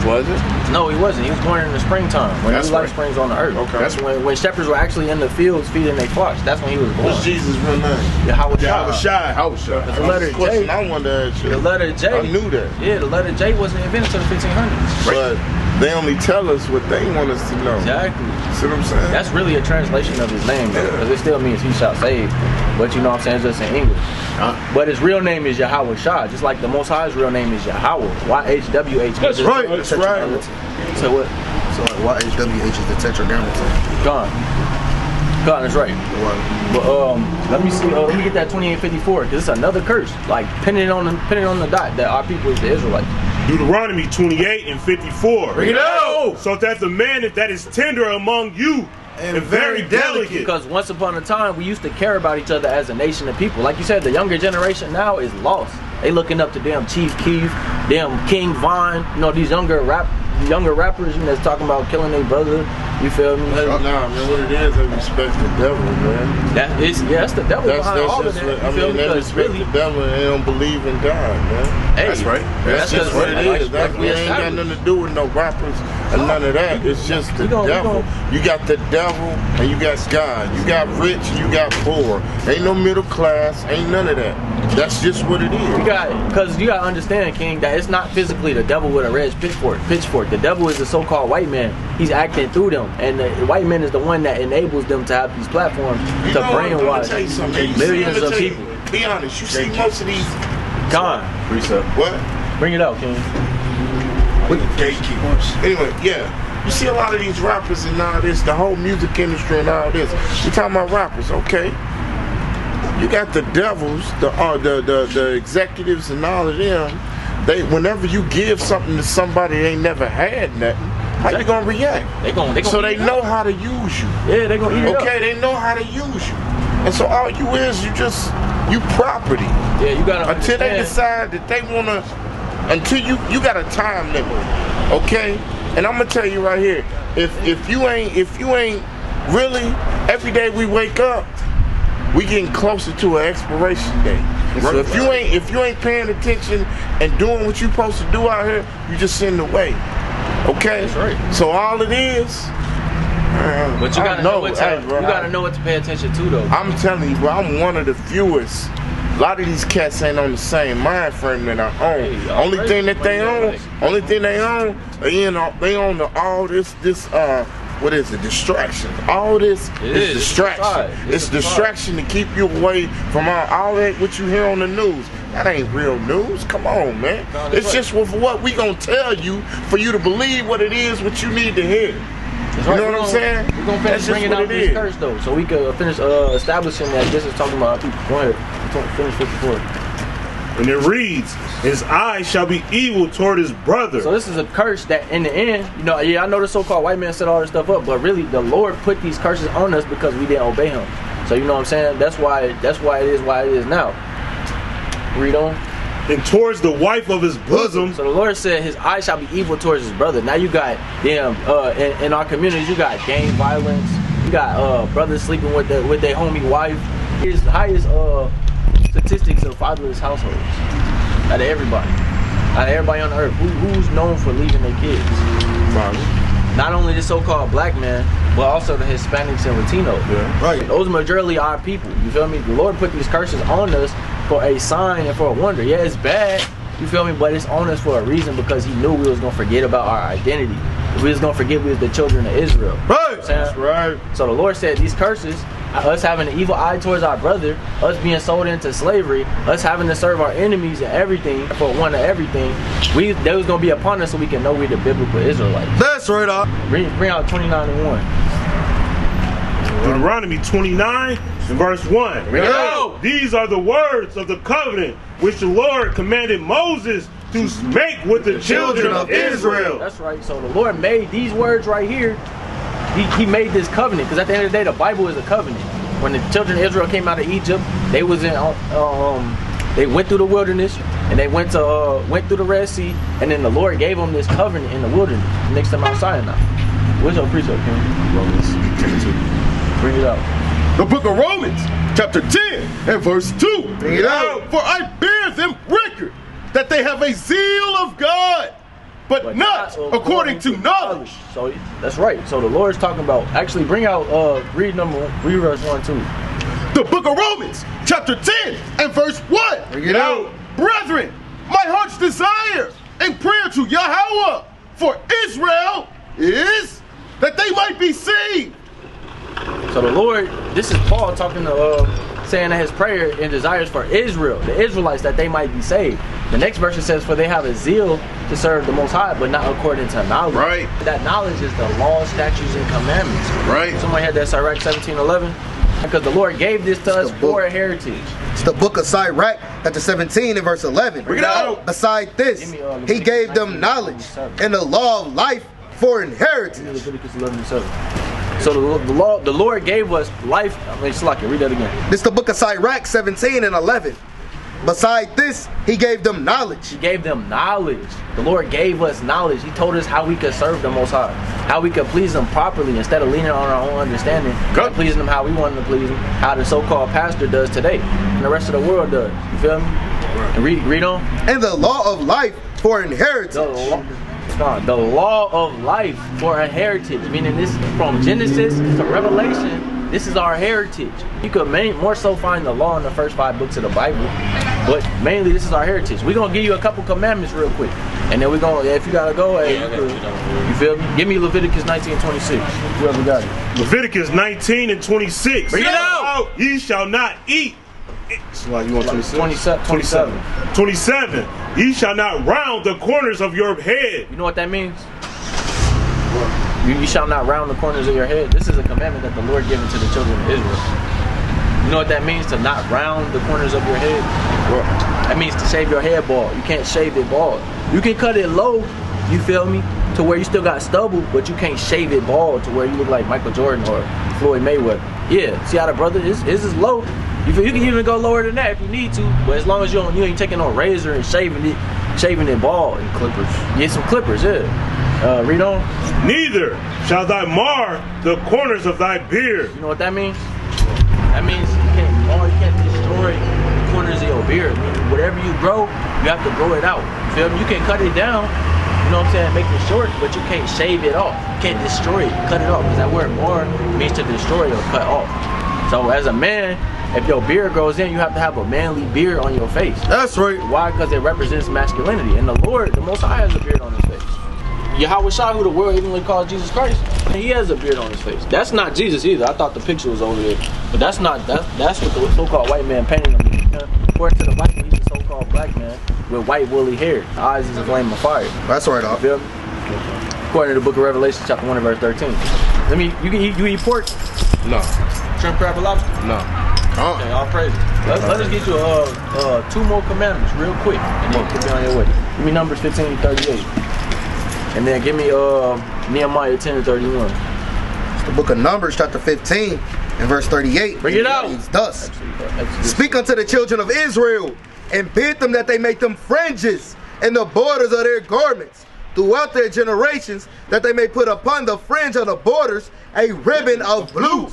Speaker 7: Was it?
Speaker 2: No, he wasn't. He was born in the springtime when
Speaker 7: That's
Speaker 2: new life
Speaker 7: right.
Speaker 2: springs on the earth.
Speaker 7: Okay.
Speaker 2: That's when shepherds were actually in the fields feeding their flocks. That's when he was born.
Speaker 7: What's Jesus' real name?
Speaker 2: Yahweh
Speaker 8: Shai.
Speaker 2: The letter
Speaker 7: Question
Speaker 2: J.
Speaker 7: I wanted to ask you.
Speaker 2: The letter J.
Speaker 7: I knew that.
Speaker 2: Yeah, the letter J wasn't invented until the 1500s.
Speaker 7: But they only tell us what they want us to know.
Speaker 2: Exactly.
Speaker 7: See what I'm saying?
Speaker 2: That's really a translation of his name, though, because it still means he shall save. But you know what I'm saying? It's just in English. But his real name is Yahweh Shai, just like the Most High's real name is Yahweh. YHWH.
Speaker 8: That's right. That's right.
Speaker 2: So what?
Speaker 4: So like YHWH is the tetragrammaton.
Speaker 2: God, that's right. But let me see. Let me get that 2854 because it's another curse. Like pinning on the dot that our people is the Israelites.
Speaker 6: Deuteronomy 28 and 54.
Speaker 2: Bring it out.
Speaker 6: So that the man that is tender among you and very delicate.
Speaker 2: Because once upon a time, we used to care about each other as a nation of people. Like you said, the younger generation now is lost. They looking up to damn Chief Keef, damn King Von. You know, these younger rappers, you know, that's talking about killing their brother. You feel me?
Speaker 7: Nah, man, what it is, they respect the devil, man.
Speaker 2: That's the devil behind all of that.
Speaker 7: I mean, they respect the devil and they don't believe in God, man.
Speaker 2: Hey,
Speaker 1: that's right.
Speaker 7: That's just what it is. That ain't got nothing to do with no rappers and none of that. It's just the devil. You got the devil and you got God. You got rich and you got poor. Ain't no middle class. Ain't none of that. That's just what it is.
Speaker 2: Because you got to understand, King, that it's not physically the devil with a red pitchfork. The devil is the so-called white man. He's acting through them. And the white man is the one that enables them to have these platforms to brainwash millions of people.
Speaker 7: Be honest, you see most of these.
Speaker 2: Con.
Speaker 7: What?
Speaker 2: Bring it out, King.
Speaker 7: With the gatekeepers. Anyway, yeah. You see a lot of these rappers and all this, the whole music industry and all this. We talking about rappers, okay? You got the devils, the executives and all of them. They, whenever you give something to somebody they ain't never had nothing, how you gonna react?
Speaker 2: They gonna
Speaker 7: so they know how to use you.
Speaker 2: Yeah, they gonna eat it
Speaker 7: Okay, they know how to use you. And so all you is, you property.
Speaker 2: Yeah, you gotta
Speaker 7: until
Speaker 2: understand.
Speaker 7: they decide that they wanna, until you got a time limit, okay? And I'm gonna tell you right here, if you ain't really, every day we wake up, we getting closer to an expiration date. So if you ain't paying attention and doing what you supposed to do out here, you just sitting away. Okay?
Speaker 2: That's right.
Speaker 7: So all it is,
Speaker 2: but you gotta know what to pay attention to, though.
Speaker 7: I'm telling you, bro, I'm one of the fewest. A lot of these cats ain't on the same mind frame that I own.
Speaker 2: Hey,
Speaker 7: only thing they own, they own all this what is it? Distraction. All this is distraction. It's distraction to keep you away from all that what you hear on the news. That ain't real news. Come on, man. It's just what we gonna tell you for you to believe what it is, what you need to hear. You know what I'm saying?
Speaker 2: We're gonna finish bringing out this curse, though, so we can finish establishing that this is talking about people. Go ahead. Finish 54.
Speaker 6: And it reads, his eyes shall be evil toward his brother.
Speaker 2: So this is a curse that in the end, you know, I know the so-called white man set all this stuff up, but really the Lord put these curses on us because we didn't obey him. So you know what I'm saying? That's why it is now. Read on.
Speaker 6: And towards the wife of his bosom.
Speaker 2: So the Lord said his eyes shall be evil towards his brother. Now you got in our communities, you got gang violence, you got brothers sleeping with their homie wife. Here's the highest statistics of fatherless households out of everybody on the earth. Who's known for leaving their kids? Not only the so-called black man, but also the Hispanics and Latinos.
Speaker 7: Yeah. Right.
Speaker 2: Those majority are our people. You feel me? The Lord put these curses on us for a sign and for a wonder. Yeah, it's bad. You feel me? But it's on us for a reason because he knew we was gonna forget about our identity. We was gonna forget we was the children of Israel.
Speaker 7: Right. That's right.
Speaker 2: So the Lord said these curses, us having an evil eye towards our brother, us being sold into slavery, us having to serve our enemies and everything for one of everything, they was gonna be upon us so we can know we're the biblical Israelites.
Speaker 4: That's right.
Speaker 2: Bring out 29 and 1.
Speaker 6: Deuteronomy 29 and verse 1. These are the words of the covenant which the Lord commanded Moses to make with the children of Israel.
Speaker 2: That's right. So the Lord made these words right here. He made this covenant because at the end of the day, the Bible is a covenant. When the children of Israel came out of Egypt, they was in they went through the wilderness and they went through the Red Sea, and then the Lord gave them this covenant in the wilderness next to Mount Sinai. Where's your precept, King?
Speaker 8: Romans 10:2.
Speaker 2: Bring it out.
Speaker 8: The book of Romans, chapter 10 and verse 2.
Speaker 7: Bring it out.
Speaker 8: For I bear them record that they have a zeal of God, but not according to knowledge.
Speaker 2: So that's right. So the Lord's talking about, actually bring out read verse 1 too.
Speaker 8: The book of Romans, chapter 10 and verse 1.
Speaker 7: Bring it out.
Speaker 8: Brethren, my heart's desire and prayer to Yahweh for Israel is that they might be saved.
Speaker 2: So the Lord, this is Paul talking to saying that his prayer and desires for Israel, the Israelites, that they might be saved. The next verse says, for they have a zeal to serve the Most High, but not according to knowledge.
Speaker 7: Right.
Speaker 2: That knowledge is the law, statutes, and commandments.
Speaker 7: Right.
Speaker 2: Somebody had that Sirach 17:11. Because the Lord gave this to us for a heritage.
Speaker 4: It's the book of Sirach, chapter 17 and verse 11.
Speaker 7: Bring it out.
Speaker 4: Beside this, he gave them knowledge and the law of life for inheritance.
Speaker 2: Leviticus 11:7. So the Lord gave us life. I mean, Slakia, read that again.
Speaker 4: This is the book of Sirach 17 and 11. Beside this, he gave them knowledge.
Speaker 2: He gave them knowledge. The Lord gave us knowledge. He told us how we could serve the Most High, how we could please Him properly instead of leaning on our own understanding, and pleasing Him how we want to please Him, how the so-called pastor does today, and the rest of the world does. You feel me? And read on.
Speaker 4: And the law of life for inheritance.
Speaker 2: The law of life for a heritage, meaning this from Genesis to Revelation. This is our heritage. You could more so find the law in the first 5 books of the Bible, but mainly this is our heritage. We're gonna give you a couple commandments real quick, and then we're gonna, if you gotta go, hey, you feel me? Give me Leviticus 19:26. Whoever got it.
Speaker 6: Leviticus 19:26.
Speaker 2: Bring it out.
Speaker 6: Ye shall not eat.
Speaker 2: So you want 27.
Speaker 6: 27. Ye shall not round the corners of your head.
Speaker 2: You know what that means? You shall not round the corners of your head. This is a commandment that the Lord given to the children of Israel. You know what that means, to not round the corners of your head? That means to shave your head bald. You can't shave it bald. You can cut it low, you feel me, to where you still got stubble, but you can't shave it bald to where you look like Michael Jordan or Floyd Mayweather. Yeah, see how the brother is low. You can even go lower than that if you need to, but as long as you ain't taking no razor and shaving it bald. And clippers. Yeah, some clippers, yeah. Read on.
Speaker 6: Neither shall thy mar the corners of thy beard.
Speaker 2: You know what that means? That means you can't destroy the corners of your beard. Meaning whatever you grow, you have to grow it out. You feel me? You can cut it down, you know what I'm saying, make it short, but you can't shave it off. You can't destroy it, cut it off. Because that word mar means to destroy or cut off. So as a man, if your beard grows in, you have to have a manly beard on your face.
Speaker 4: That's right.
Speaker 2: Why? Because it represents masculinity. And the Lord, the Most High, has a beard on his face. Yahweh Shah, who the world even calls Jesus Christ, he has a beard on his face. That's not Jesus either. I thought the picture was over there. But that's not, that's what the so-called white man painted him. According to the Bible, he's a so-called black man with white woolly hair. The eyes is a flame of fire.
Speaker 4: That's right, off.
Speaker 2: Feel me? According to the book of Revelation, chapter 1 and verse 13. Let me, you eat pork?
Speaker 7: No.
Speaker 2: Shrimp, crab, and lobster?
Speaker 7: No.
Speaker 2: Okay, all praise. Let us get you 2 more commandments real quick, and then you can be on your way. Give me Numbers 15:38. And then give me Nehemiah 10:31.
Speaker 4: It's the book of Numbers, chapter 15 and verse 38.
Speaker 2: Bring it out.
Speaker 4: It's thus. Speak unto the children of Israel, and bid them that they make them fringes in the borders of their garments throughout their generations, that they may put upon the fringe of the borders a ribbon of blue.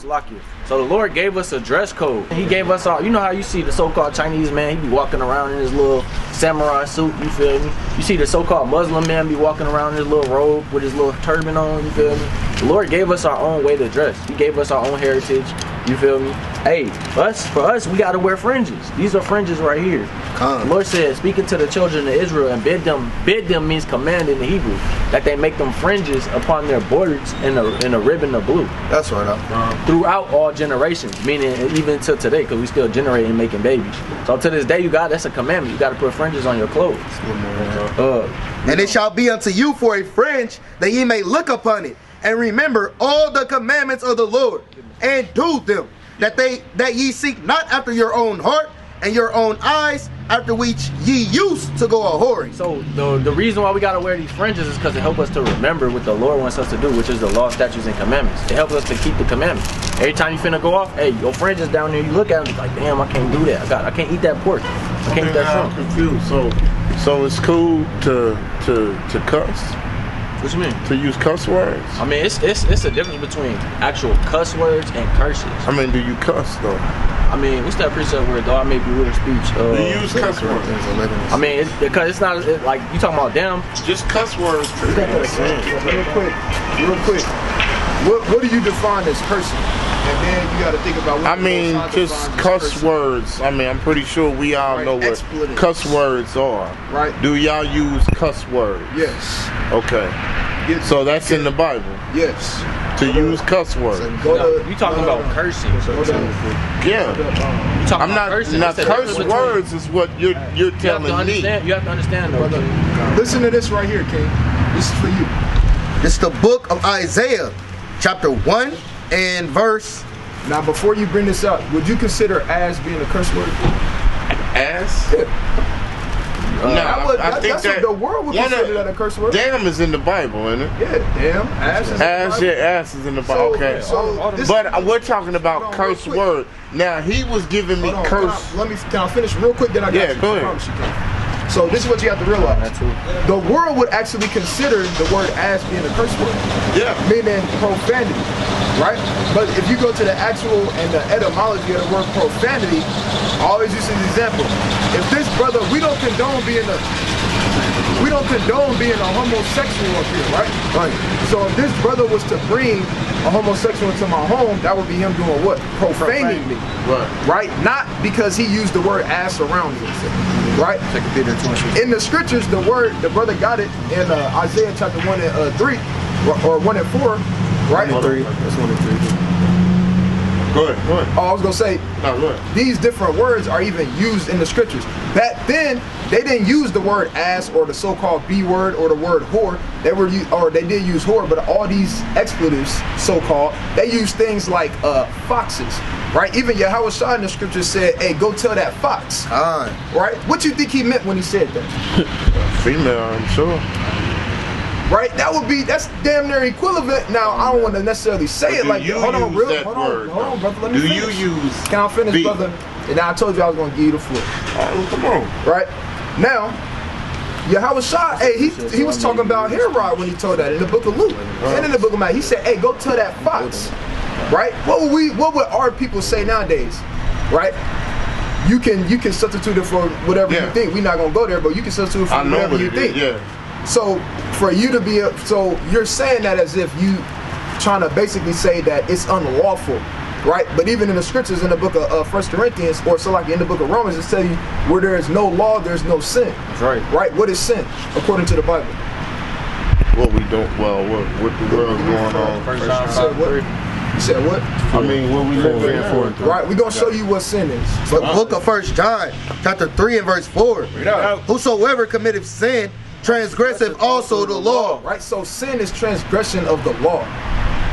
Speaker 2: So the Lord gave us a dress code. He gave us all, you know how you see the so-called Chinese man, he be walking around in his little samurai suit, you feel me? You see the so-called Muslim man be walking around in his little robe with his little turban on, you feel me? The Lord gave us our own way to dress. He gave us our own heritage, you feel me? Hey, for us, we gotta wear fringes. These are fringes right here. The Lord said, speaking to the children of Israel, and bid them means command in the Hebrew, that they make them fringes upon their borders in a ribbon of blue.
Speaker 4: That's right.
Speaker 2: Throughout all generations, meaning even to today, because we still generating and making babies. So to this day, that's a commandment. You got to put fringes on your clothes.
Speaker 4: And it shall be unto you for a fringe, that ye may look upon it, and remember all the commandments of the Lord, and do them, that ye seek not after your own heart and your own eyes, after which ye used to go a-whoring.
Speaker 2: So the reason why we gotta wear these fringes is because it helps us to remember what the Lord wants us to do, which is the law, statutes, and commandments. It helps us to keep the commandments. Every time you finna go off, hey, your fringes down there, you look at them, it's like, damn, I can't do that. I can't eat that pork. I can't eat that shrimp.
Speaker 7: I'm confused. So it's cool to cuss?
Speaker 2: What you mean?
Speaker 7: To use cuss words?
Speaker 2: I mean, it's a difference between actual cuss words and curses.
Speaker 7: I mean, do you cuss though?
Speaker 2: I mean, what's that precept word though? I may be with a speech.
Speaker 7: Do you use cuss words?
Speaker 2: I mean, because it's not like you talking about them.
Speaker 7: Just cuss words.
Speaker 1: Real quick. What do you define as cursing? And then you got to think about what
Speaker 7: I mean, just cuss words. I mean, I'm pretty sure we all know what
Speaker 1: expletives.
Speaker 7: cuss words are.
Speaker 1: Right.
Speaker 7: Do y'all use cuss words?
Speaker 1: Yes.
Speaker 7: Okay. So that's in the Bible.
Speaker 1: Yes.
Speaker 7: To use cuss words.
Speaker 2: You talking about cursing?
Speaker 7: Yeah.
Speaker 2: You talking
Speaker 7: I'm
Speaker 2: about
Speaker 7: not.
Speaker 2: cursing?
Speaker 7: Now,
Speaker 2: It's the
Speaker 7: curse
Speaker 2: difference
Speaker 7: words is what you're telling me.
Speaker 2: You have to understand, though.
Speaker 1: Listen to this right here, King. This is for you.
Speaker 4: It's the book of Isaiah, chapter 1 and verse.
Speaker 1: Now, before you bring this up, would you consider ass being a curse word?
Speaker 7: Ass? No, I think
Speaker 1: that's
Speaker 7: that
Speaker 1: what the world would consider that a curse word.
Speaker 7: Damn is in the Bible, isn't it?
Speaker 1: Yeah, damn. Ass is in the Bible.
Speaker 7: Yeah, ass is in the Bible. Okay. But we're talking about curse word. Now, he was giving me curse.
Speaker 1: Can I finish real quick? Then I got
Speaker 7: Yeah,
Speaker 1: you.
Speaker 7: go ahead.
Speaker 1: I promise you can. So this is what you have to realize. The world would actually consider the word ass being a curse word.
Speaker 7: Yeah.
Speaker 1: Meaning profanity, right? But if you go to the actual and the etymology of the word profanity, I always use this example. If this brother, we don't condone being a homosexual up here, right? Right. So if this brother was to bring a homosexual into my home, that would be him doing what? Profaning me. Right. Not because he used the word ass around me. Right? In the scriptures, the brother got it in Isaiah chapter 1 and 3, or 1 and 4, right?
Speaker 2: 1 and 3. That's 1 and 3.
Speaker 7: Go ahead.
Speaker 1: Oh, I was gonna say, these different words are even used in the scriptures. Back then, they didn't use the word ass or the so-called B word or the word whore. They did use whore, but all these expletives, so-called, they use things like foxes, right? Even Yahweh Shah in the scriptures said, "Hey, go tell that fox." Right? What you think he meant when he said that?
Speaker 7: Female, I'm sure.
Speaker 1: Right? That's damn near equivalent. Now, I don't want to necessarily say it like that. Hold on, brother. Let me finish. Can I finish, brother? And now I told you I was going to give you the floor.
Speaker 7: Oh, come on.
Speaker 1: Right? Now, Yahweh Shah, hey, he was talking about Herod when he told that in the book of Luke. And in the book of Matthew, he said, "Hey, go tell that fox." Right? What would our people say nowadays? Right? You can substitute it for whatever you think. We're not going to go there, but you can substitute it for whatever you think. So for you to be so you're saying that as if you trying to basically say that it's unlawful, right? But even in the scriptures in the book of 1 Corinthians, or so like in the book of Romans, it tells you where there is no law, there's no sin.
Speaker 2: That's right.
Speaker 1: Right? What is sin according to the Bible?
Speaker 7: What we don't, what the world going on.
Speaker 1: You said what?
Speaker 7: I mean, what we living for.
Speaker 1: Right, we're going to show you what sin is.
Speaker 4: The book of 1 John, chapter 3 and verse 4. Whosoever committeth sin, transgressive also the law.
Speaker 1: Right, so sin is transgression of the law.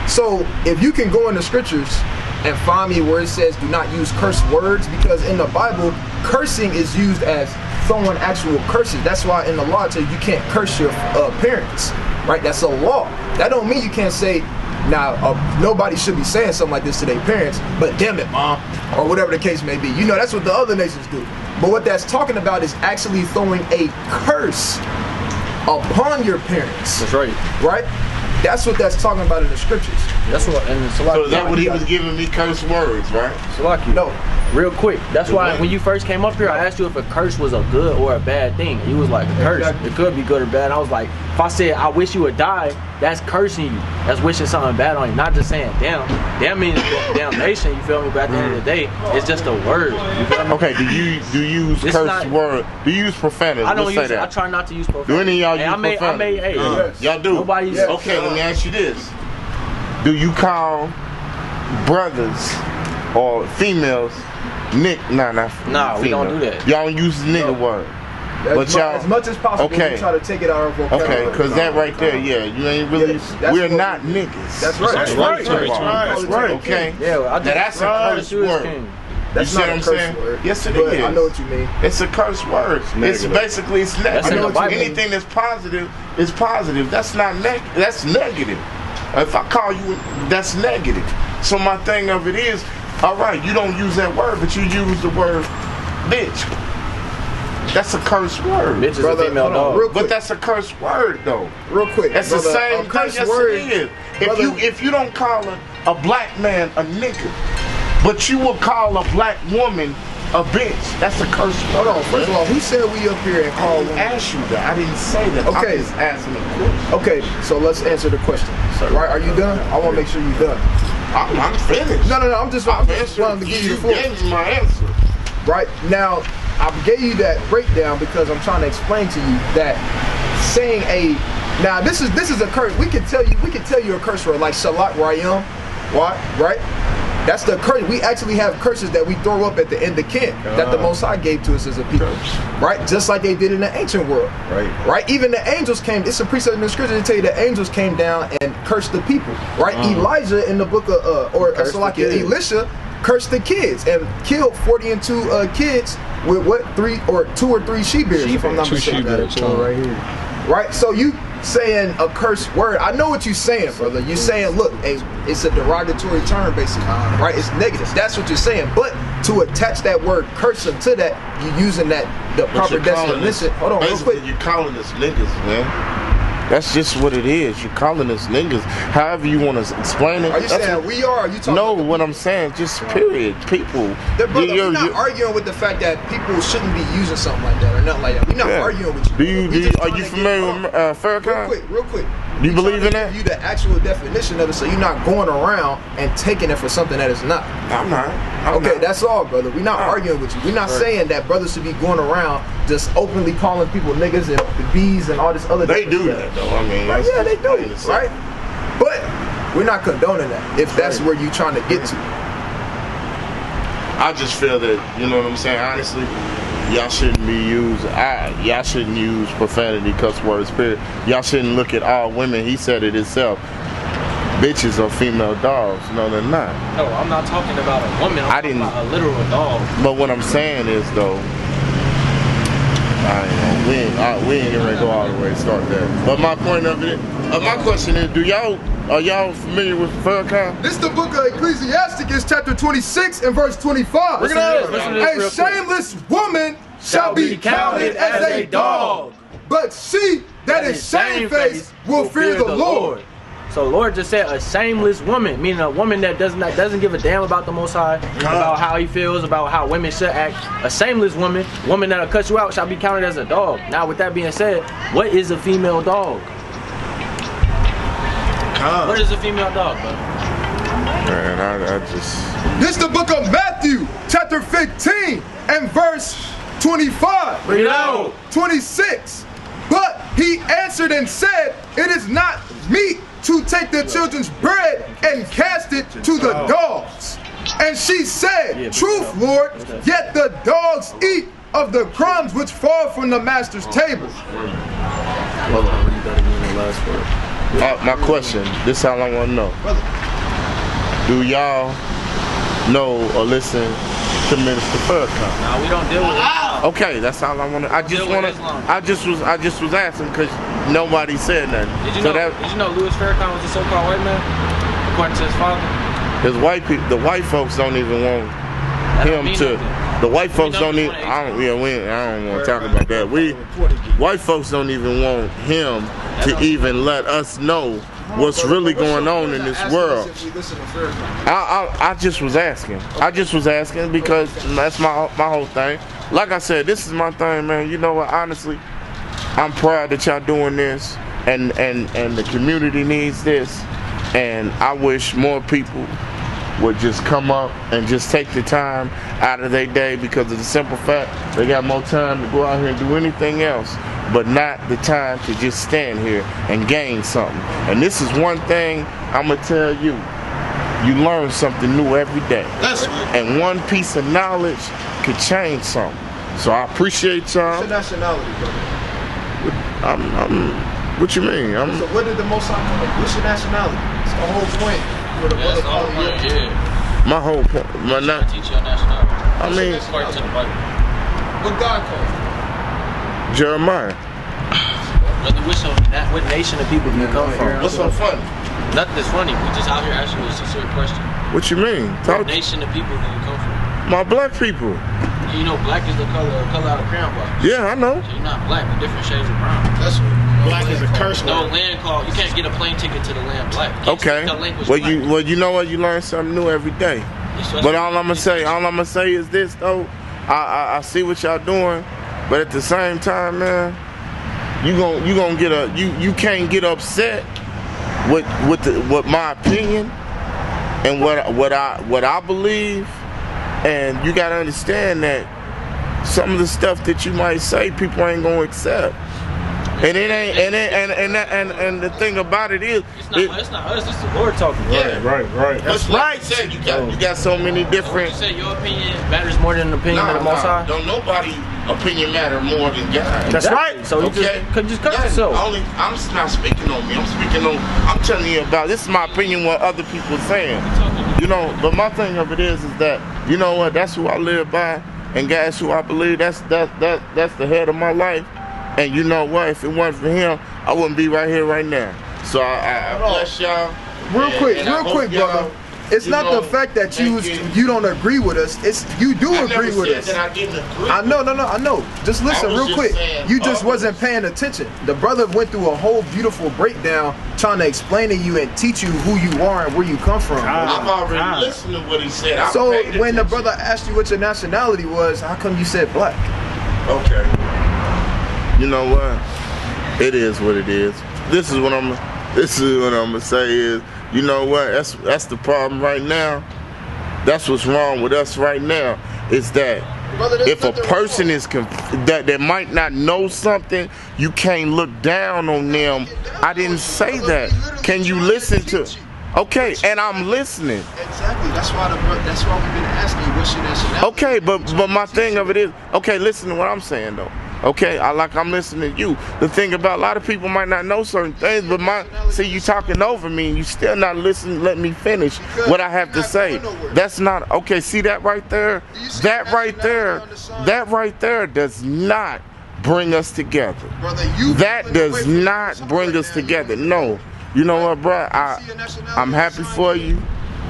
Speaker 1: So if you can go in the scriptures and find me where it says do not use curse words, because in the Bible, cursing is used as throwing actual curses. That's why in the law it says you can't curse your parents. Right, that's a law. That don't mean you can't say, now, nobody should be saying something like this to their parents, but damn it, mom, or whatever the case may be. You know, that's what the other nations do. But what that's talking about is actually throwing a curse upon your parents.
Speaker 2: That's right.
Speaker 1: Right? That's what that's talking about in the scriptures.
Speaker 2: That's what, and
Speaker 7: so is that what he was giving me curse words, right?
Speaker 2: Salaki.
Speaker 1: No.
Speaker 2: Real quick. That's why when you first came up here, I asked you if a curse was a good or a bad thing. You was like, a curse. Exactly. It could be good or bad. I was like, if I said, I wish you would die, that's cursing you. That's wishing something bad on you. Not just saying, damn. Damn means damnation, you feel me? But at the end of the day, it's just a word. You feel me?
Speaker 7: Okay, do you use curse word? Do you use profanity?
Speaker 2: I don't use it. I try not to use profanity.
Speaker 7: Do any of y'all use profanity? Y'all do?
Speaker 2: Nobody uses
Speaker 7: Okay, let me ask you this. Do you call brothers or females
Speaker 2: Nah, we don't do that.
Speaker 7: Y'all don't use the nigga word.
Speaker 1: As much as possible, we try to take it out of vocabulary.
Speaker 7: Okay, because that right there, you ain't really, we're not niggas.
Speaker 1: That's right.
Speaker 7: That's right. Okay.
Speaker 2: Yeah,
Speaker 7: that's a curse word.
Speaker 1: That's
Speaker 7: you see
Speaker 1: not
Speaker 7: what I'm saying?
Speaker 1: Word.
Speaker 7: Yes, it is.
Speaker 1: I know what you mean.
Speaker 7: It's a curse word. It's basically, it's negative.
Speaker 2: Anything
Speaker 7: that's positive is positive. That's not that's negative. If I call you, that's negative. So my thing of it is, all right, you don't use that word, but you use the word bitch. That's a curse word.
Speaker 2: Bitch is a female dog.
Speaker 7: But that's a curse word, though.
Speaker 1: Real quick.
Speaker 7: That's the same curse word. Yes, it is. If you don't call a black man a nigga, but you will call a black woman a bitch, that's a curse word.
Speaker 1: Hold on. First of all, who said we up here and call women?
Speaker 7: I didn't ask you that. I didn't say that.
Speaker 1: Okay.
Speaker 7: I'm just asking a question.
Speaker 1: Okay, so let's answer the question. Right? Are you done? I want to make sure you're done.
Speaker 7: I'm finished.
Speaker 1: No. I'm just wanting to give you the full.
Speaker 7: You gave me my answer.
Speaker 1: Right now, I gave you that breakdown because I'm trying to explain to you that saying now this is a curse. We can tell you a curse word like Shalat Rayam. What? Right? That's the curse. We actually have curses that we throw up at the end of Ken that the Most High gave to us as a people, right? Just like they did in the ancient world, right? Even the angels came. It's a precept in the scripture to tell you the angels came down and cursed the people, right? Elijah in the book of Elisha cursed the kids and killed 42 kids with what 2 or 3 she-bears, if I'm not mistaken.
Speaker 9: Right here.
Speaker 1: Right? So you saying a curse word. I know what you're saying, brother. You're saying, look, it's a derogatory term, basically, right? It's negative. That's what you're saying. But to attach that word curse to that, you're using the proper definition. Hold on, real quick.
Speaker 7: You're calling us niggas, man. That's just what it is. You're calling us niggas. However you want to explain it.
Speaker 1: Are you saying we are? Are you talking?
Speaker 7: No, what I'm saying, just period. People.
Speaker 1: We're not arguing with the fact that people shouldn't be using something like that or nothing like that. We're not arguing with you.
Speaker 7: Are you familiar with Farrakhan?
Speaker 1: Real quick.
Speaker 7: Do you believe in that?
Speaker 1: Give you the actual definition of it, so you're not going around and taking it for something that is not.
Speaker 7: I'm not.
Speaker 1: That's all, brother. We're not arguing with you. We're not saying that brothers should be going around just openly calling people niggas and bees and all this other.
Speaker 7: They do that though. I mean,
Speaker 1: yeah, they do, right? But we're not condoning that if that's where you're trying to get to.
Speaker 7: I just feel that, you know what I'm saying. Honestly, y'all shouldn't y'all shouldn't use profanity, cuss words, period. Y'all shouldn't look at all women. He said it himself. Bitches are female dogs. No, they're not.
Speaker 2: No, I'm not talking about a woman. I'm talking about a literal dog.
Speaker 7: But what I'm saying is, though, we ain't gonna go all the way and start that. But my point of it, my question is, are y'all familiar with Farrakhan?
Speaker 1: This is the book of Ecclesiasticus, chapter 26 and verse 25. A shameless woman shall be counted as a dog, but she that is shamefaced will fear the Lord.
Speaker 2: So the Lord just said a shameless woman, meaning a woman that doesn't give a damn about the Most High, about how he feels, about how women should act. A shameless woman that'll cut you out, shall be counted as a dog. Now, with that being said, what is a female dog? What is a female dog, brother?
Speaker 7: Man, I just...
Speaker 1: This is the book of Matthew, chapter 15 and verse 25.
Speaker 2: Bring it out.
Speaker 1: 26. But he answered and said, it is not meet to take the children's bread and cast it to the dogs. And she said, truth, Lord, yet the dogs eat of the crumbs which fall from the master's table.
Speaker 7: My question, this is how I want to know. Do y'all know or listen to Minister Farrakhan?
Speaker 2: No, we don't deal with it.
Speaker 7: Okay, that's all I want to. I just was asking because nobody said nothing.
Speaker 2: Did you know Louis Farrakhan was a so-called white man, according to his father?
Speaker 7: His white people, the white folks don't even want him to. The white folks don't even. I don't want to talk about that. White folks don't even want him to even let us know what's really going on in this world. I just was asking. I just was asking because that's my whole thing. Like I said, this is my thing, man. You know what? Honestly, I'm proud that y'all doing this, and the community needs this, and I wish more people would just come up and just take the time out of their day because of the simple fact they got more time to go out here and do anything else, but not the time to just stand here and gain something. And this is one thing I'm gonna tell you: you learn something new every day.
Speaker 8: That's right.
Speaker 7: And one piece of knowledge could change something. So I appreciate y'all.
Speaker 1: What's your nationality, brother?
Speaker 7: What you mean?
Speaker 1: So what did the Most High come up? What's your nationality? It's the whole point.
Speaker 7: My whole point.
Speaker 2: Teach your nationality.
Speaker 7: I mean,
Speaker 1: what God called?
Speaker 7: Jeremiah.
Speaker 2: Brother, what nation of people do you come from?
Speaker 7: What's so funny?
Speaker 2: Nothing's funny. We just out here asking you a sincere question.
Speaker 7: What you mean?
Speaker 2: What nation of people do you come from?
Speaker 7: My black people.
Speaker 2: You know, black is the color out of crown box.
Speaker 7: Yeah, I know.
Speaker 2: So you're not black, you're different shades of brown.
Speaker 8: That's black is a curse.
Speaker 2: No land call. You can't get a plane ticket to the land black.
Speaker 7: Okay. Well, you know what? You learn something new every day. But all I'm gonna say is this though. I see what y'all doing, but at the same time, man, you can't get upset with my opinion And what I believe, and you gotta understand that some of the stuff that you might say, people ain't gonna accept. And it ain't, and the thing about it is,
Speaker 2: it's not us. It's the Lord talking.
Speaker 7: Yeah,
Speaker 6: right.
Speaker 7: That's right. Said, you got so many different.
Speaker 2: You said your opinion matters more than the opinion of the Most High.
Speaker 7: Don't nobody opinion matter more than God.
Speaker 5: That's right.
Speaker 2: So you just cut yourself.
Speaker 7: I'm not speaking on me. I'm telling you about this. Is my opinion. What other people are saying. You know. But my thing of it is that you know what? That's who I live by, and that's who I believe. That's the head of my life. And you know what? If it wasn't for him, I wouldn't be right here right now. So I bless y'all.
Speaker 1: Real quick, brother. It's not the fact that you don't agree with us. It's you do agree with us.
Speaker 7: I didn't agree.
Speaker 1: I know. Just listen real quick. You just wasn't paying attention. The brother went through a whole beautiful breakdown trying to explain to you and teach you who you are and where you come from.
Speaker 7: I've already listened to what he said.
Speaker 1: So when the brother asked you what your nationality was, how come you said black?
Speaker 7: Okay. You know what? It is what it is. This is what I'm gonna say is, you know what? That's the problem right now. That's what's wrong with us right now. Is that if a person is that might not know something, you can't look down on them. I didn't say that. Can you listen to? Okay, and I'm listening.
Speaker 1: Exactly. That's why we've been asking you what's your nationality.
Speaker 7: Okay, but my thing of it is, okay, listen to what I'm saying though. Okay, I'm listening to you. The thing about a lot of people might not know certain things, but see you talking over me and you still not listening, let me finish what I have to say. That's not, okay, see that right there? That right there does not bring us together. That does not bring us together. No. You know what, bro? I'm happy for you.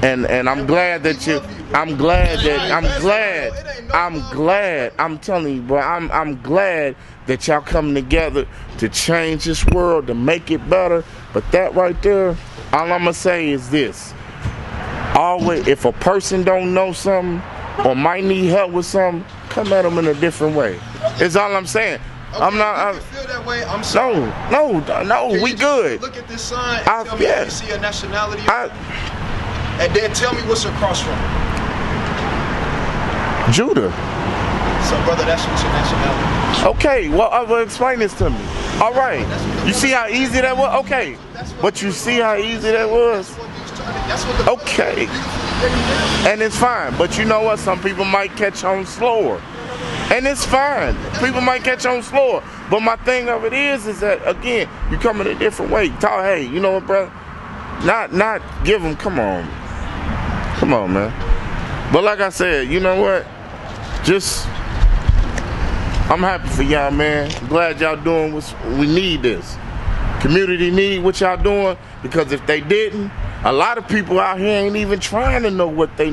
Speaker 7: And I'm glad that I'm telling you, bro, I'm glad that y'all coming together to change this world, to make it better. But that right there, all I'm gonna say is this. Always, if a person don't know something or might need help with something, come at them in a different way. Is all I'm saying.
Speaker 1: Okay,
Speaker 7: I'm not.
Speaker 1: You feel that way? I'm sorry.
Speaker 7: No, we good.
Speaker 1: Look at this sign and tell me if you see a nationality. And then tell me what's across from it.
Speaker 7: Judah.
Speaker 1: So, brother, that's what's your nationality.
Speaker 7: Okay, well, explain this to me. All right. You see how easy that was? Okay. But you see how easy that was? Okay. And it's fine. But you know what? Some people might catch on slower. And it's fine. People might catch on slower. But my thing of it is that, again, you come in a different way. Talk, hey, you know what, brother? Not give them, come on, man. But like I said, you know what? I'm happy for y'all, man. I'm glad y'all doing we need this. Community need what y'all doing, because if they didn't, a lot of people out here ain't even trying to know what they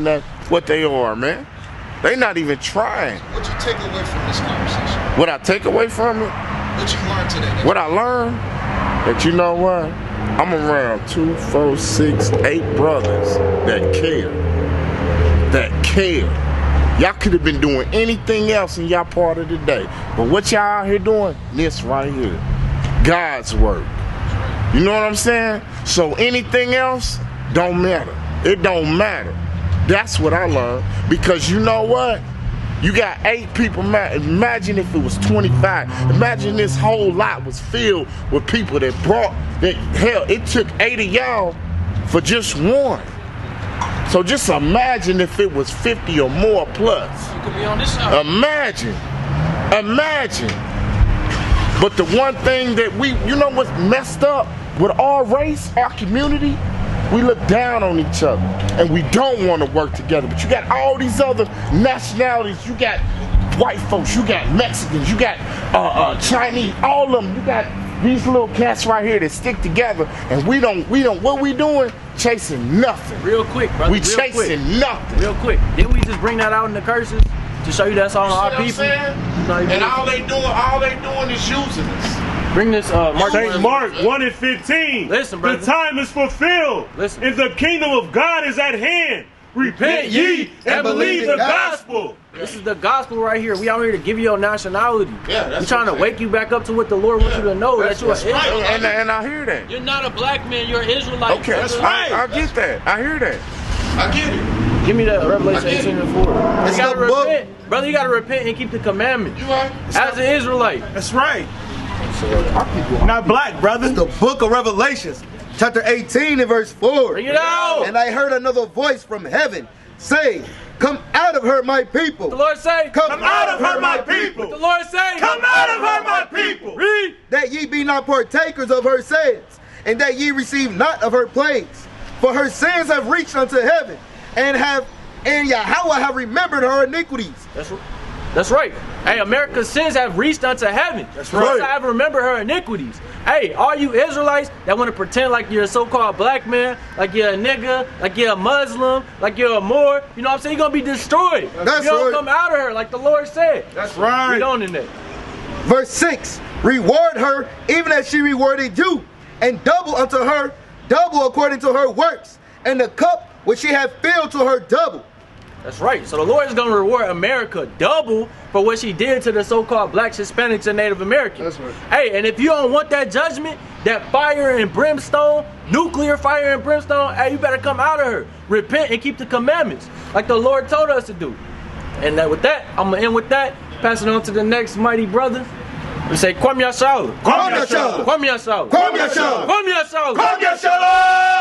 Speaker 7: are, man. They not even trying.
Speaker 1: What you take away from this conversation?
Speaker 7: What I take away from it?
Speaker 1: What you learned today?
Speaker 7: What I learned? That you know what? I'm around 2, 4, 6, 8 brothers that care. Y'all could have been doing anything else in y'all part of the day. But what y'all out here doing? This right here. God's work. You know what I'm saying? So anything else don't matter. It don't matter. That's what I learned. Because you know what? You got 8 people. Imagine if it was 25. Imagine this whole lot was filled with people that hell, it took 8 of y'all for just one. So just imagine if it was 50 or more plus.
Speaker 2: You could be on this side.
Speaker 7: Imagine. But the one thing that you know what's messed up with our race, our community? We look down on each other and we don't want to work together. But you got all these other nationalities. You got white folks, you got Mexicans, you got Chinese, all of them. You got these little cats right here that stick together, and we don't, what we doing? Chasing nothing.
Speaker 2: Real quick, brother.
Speaker 7: We chasing nothing.
Speaker 2: Real quick. Didn't we just bring that out in the curses to show you that's all our people?
Speaker 7: And all they doing is using us.
Speaker 2: Bring this
Speaker 6: Mark 1:15.
Speaker 2: Listen, brother.
Speaker 6: The time is fulfilled.
Speaker 2: Listen.
Speaker 6: And the kingdom of God is at hand. Repent ye and believe the gospel.
Speaker 2: This is the gospel right here. We out here to give you your nationality.
Speaker 7: Yeah, that's
Speaker 2: we're trying to wake you back up to what the Lord wants you to know. That you're
Speaker 7: right. And I hear that.
Speaker 2: You're not a black man. You're an Israelite.
Speaker 7: Okay, that's right. I get that. I hear that.
Speaker 8: I get it.
Speaker 2: Give me that Revelation 18 and 4.
Speaker 4: It's
Speaker 2: You gotta
Speaker 4: the book.
Speaker 2: repent. Brother, you gotta repent and keep the commandments.
Speaker 8: You right?
Speaker 2: As an Israelite.
Speaker 5: That's right.
Speaker 1: Our people
Speaker 5: Not black, brother.
Speaker 4: The book of Revelations, chapter 18 and verse 4.
Speaker 2: Bring it out.
Speaker 4: And I heard another voice from heaven say, come out of her, my people.
Speaker 2: The Lord say,
Speaker 4: Come
Speaker 5: out of her, my people.
Speaker 2: The Lord say,
Speaker 5: Come out of her, my people.
Speaker 2: Read.
Speaker 4: That ye be not partakers of her sins, and that ye receive not of her plagues. For her sins have reached unto heaven, and Yahweh have remembered her iniquities.
Speaker 2: That's right. Hey, America's sins have reached unto heaven.
Speaker 4: That's right.
Speaker 2: I have remembered her iniquities. Hey, all you Israelites that want to pretend like you're a so-called black man, like you're a nigga, like you're a Muslim, like you're a Moor, you know what I'm saying? You're going to be destroyed.
Speaker 4: That's
Speaker 2: you don't
Speaker 4: right.
Speaker 2: come out of her like the Lord said.
Speaker 1: That's
Speaker 5: right.
Speaker 2: Read on in there.
Speaker 4: Verse 6, reward her even as she rewarded you, and double unto her, double according to her works, and the cup which she hath filled to her double.
Speaker 2: That's right. So the Lord is going to reward America double for what she did to the so-called blacks, Hispanics, and Native Americans.
Speaker 1: That's right.
Speaker 2: Hey, and if you don't want that judgment, that fire and brimstone, nuclear fire and brimstone, hey, you better come out of her. Repent and keep the commandments like the Lord told us to do. And with that, I'm going to end with that. Pass it on to the next mighty brother. We say, Kwame Yashala.
Speaker 4: Kwame Yashala.
Speaker 2: Kwame Yashala.
Speaker 4: Kwame Yashala.
Speaker 2: Kwame Yashala.
Speaker 5: Kwame Yashala.